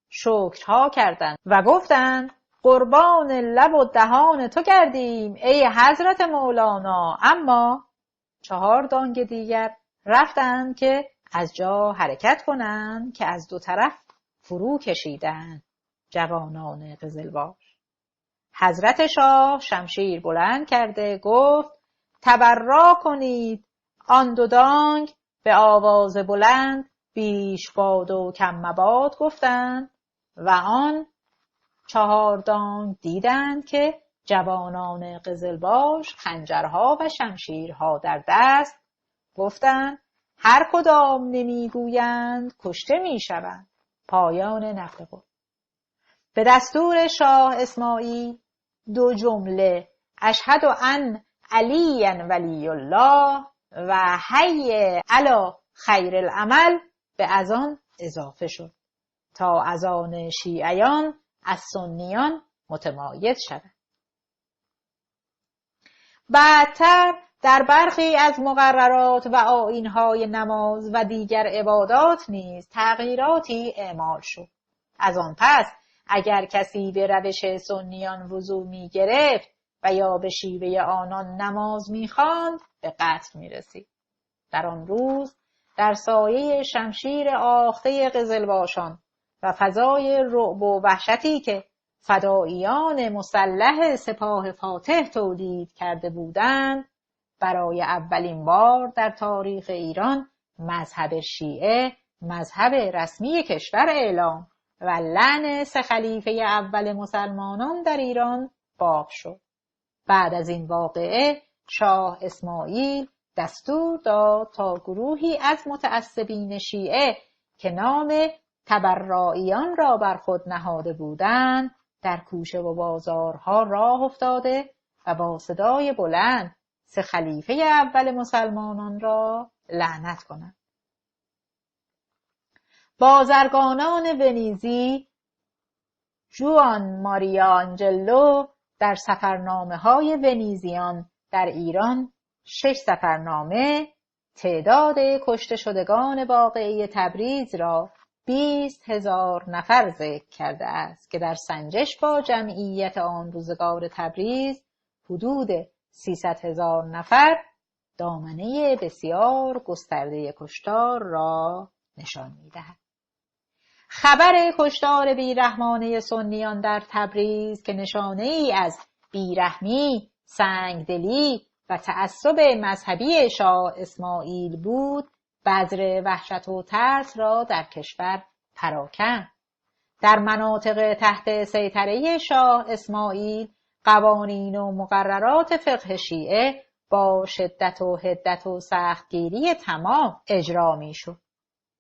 شکرها کردند و گفتند قربان لب و دهان تو کردیم ای حضرت مولانا. اما 4 دانگ دیگر رفتند که از جا حرکت کنند که از 2 طرف فرو کشیدند جوانان قزلباش. حضرت شاه شمشیر بلند کرده گفت تبرا کنید. آن 2 دانگ به آواز بلند بیش باد و کم مباد گفتند و آن 4 دانگ دیدند که جوانان قزلباش خنجرها و شمشیرها در دست گفتند هر کدام نمیگویند کشته میشوند. پایان نقل قول. به دستور شاه اسماعیل 2 جمله اشهد ان علی ولی الله و حی علی خیر العمل به اذان اضافه شد تا اذان شیعیان از سنیان متمایز شود. بعدتر در برخی از مقررات و آیین‌های نماز و دیگر عبادات نیز تغییراتی اعمال شد. از آن پس اگر کسی به روش سنیان وضو می گرفت و یا به شیوه آنان نماز می خواند به قتل می رسید. در آن روز در سایه شمشیر آخته قزلباشان و فضای رعب و وحشتی که فداییان مسلح سپاه فاتح تولید کرده بودند، برای اولین بار در تاریخ ایران مذهب شیعه مذهب رسمی کشور اعلام و لعن 3 خلیفه اول مسلمانان در ایران باب شد. بعد از این واقعه شاه اسماعیل دستور داد تا گروهی از متعصبین شیعه که نام تبرائیان را بر خود نهاده بودند در کوچه و بازارها راه افتاده و با صدای بلند 3 خلیفه اول مسلمانان را لعنت کنند. بازرگانان ونیزی جوان ماریا آنجلو در سفرنامه‌های ونیزیان در ایران 6 سفرنامه تعداد کشته شدگان واقعی تبریز را 20,000 نفر ذکر کرده است که در سنجش با جمعیت آن روزگار تبریز حدود 300,000 نفر دامنه بسیار گسترده کشتار را نشان می‌دهد. خبر کشتار بیرحمانه سنیان در تبریز که نشانه‌ای از بیرحمی، سنگدلی و تعصب مذهبی شاه اسماعیل بود، بذر وحشت و ترس را در کشور پراکند. در مناطق تحت سیطره شاه اسماعیل قوانین و مقررات فقه شیعه با شدت و حدت و سختگیری تمام اجرا می‌شد.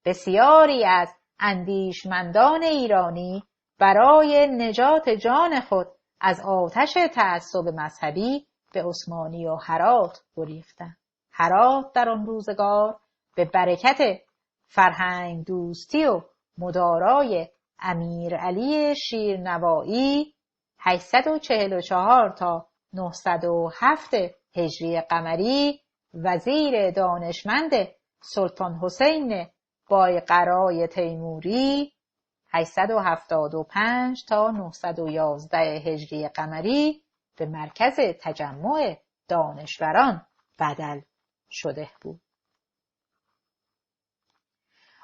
بسیاری از اندیشمندان ایرانی برای نجات جان خود از آتش تعصب مذهبی به عثمانی و هرات گریختند. هرات در آن روزگار به برکت فرهنگ دوستی و مدارای امیرعلی شیرنوایی 844 تا 907 هجری قمری وزیر دانشمند سلطان حسین بایقرای تیموری 875 تا 911 هجری قمری به مرکز تجمع دانشوران بدل شده بود.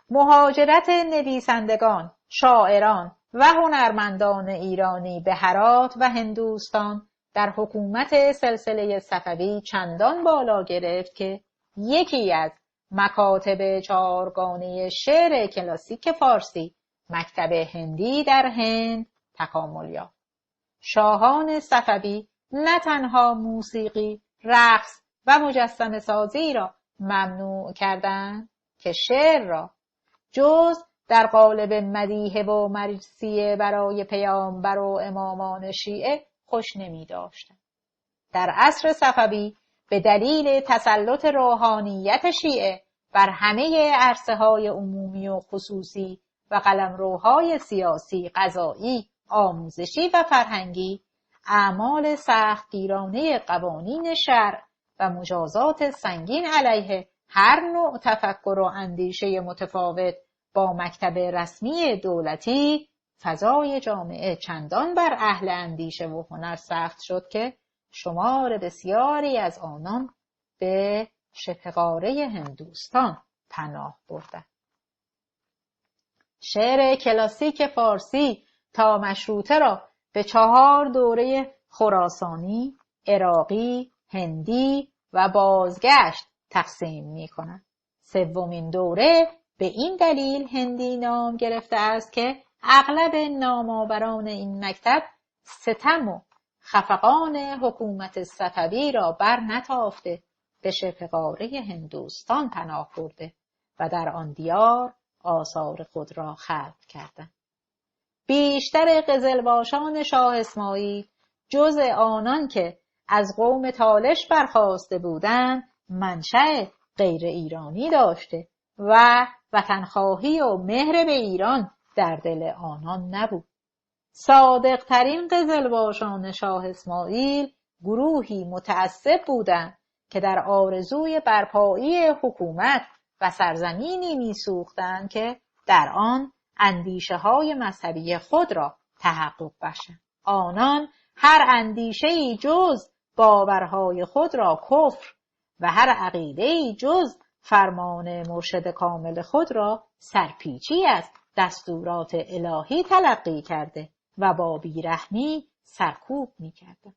مهاجرت نویسندگان، شاعران و هنرمندان ایرانی به هرات و هندوستان در حکومت سلسله صفوی چندان بالا گرفت که یکی از مکاتب 4گانه شعر کلاسیک فارسی، مکتب هندی در هند تکامل یافت. شاهان صفوی نه تنها موسیقی، رقص و مجسمه سازی را ممنوع کردند که شعر را جز در قالب مدیحه و مرثیه برای پیامبر و امامان شیعه خوش نمی داشتند. در عصر صفوی به دلیل تسلط روحانیت شیعه بر همه عرصه‌های عمومی و خصوصی و قلمروهای سیاسی، قضایی، آموزشی و فرهنگی، اعمال سختگیرانه قوانین شرع و مجازات سنگین علیه هر نوع تفکر و اندیشه متفاوت با مکتب رسمی دولتی، فضای جامعه چندان بر اهل اندیشه و هنر سخت شد که شمار بسیاری از آنان به شبه قاره هندوستان پناه بردند. شعر کلاسیک فارسی تا مشروطه را به 4 دوره خراسانی، عراقی، هندی و بازگشت تقسیم می کند. 3مین دوره به این دلیل هندی نام گرفته است که اغلب نامآوران این مکتب ستم و خفقان حکومت صفوی را بر نتافته به شبه قاره هندوستان پناه برده و در آن دیار آثار خود را خلق کردند. بیشتر قزلباشان شاه اسماعیل جز آنان که از قوم تالش برخاسته بودند منشأ غیر ایرانی داشته و وطنخواهی و مهر به ایران در دل آنان نبود. صادق ترین قزلباشان شاه اسماعیل گروهی متعصب بودند که در آرزوی برپایی حکومت و سرزمینی می‌سوختند که در آن اندیشه‌های مذهبی خود را تحقق بخشند. آنان هر اندیشه‌ای جز باورهای خود را کفر و هر عقیده‌ای جز فرمان مرشد کامل خود را سرپیچی از دستورات الهی تلقی کرده و با بیرحمی سرکوب می‌کردند.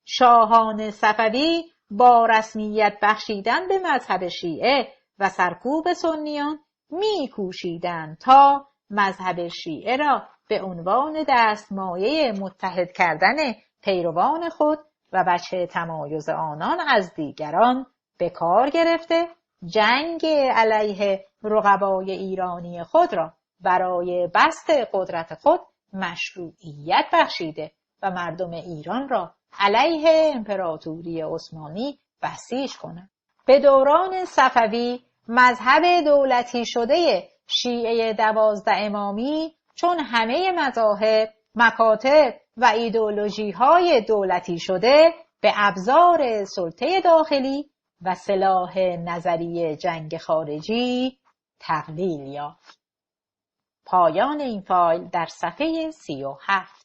شاهان صفوی با رسمیت بخشیدن به مذهب شیعه و سرکوب سنیان می‌کوشیدند تا مذهب شیعه را به عنوان دستمایه متحد کردن پیروان خود و وجه تمایز آنان از دیگران به کار گرفته، جنگ علیه رقبای ایرانی خود را برای بسط قدرت خود مشروعیت بخشیده و مردم ایران را علیه امپراتوری عثمانی بسیج کنند. به دوران صفوی مذهب دولتی شده شیعه 12 امامی چون همه مذاهب، مکاتب و ایدئولوژی‌های دولتی شده به ابزار سلطه داخلی و سلاح نظری جنگ خارجی تقلیل یافت. پایان این فایل در صفحه 37.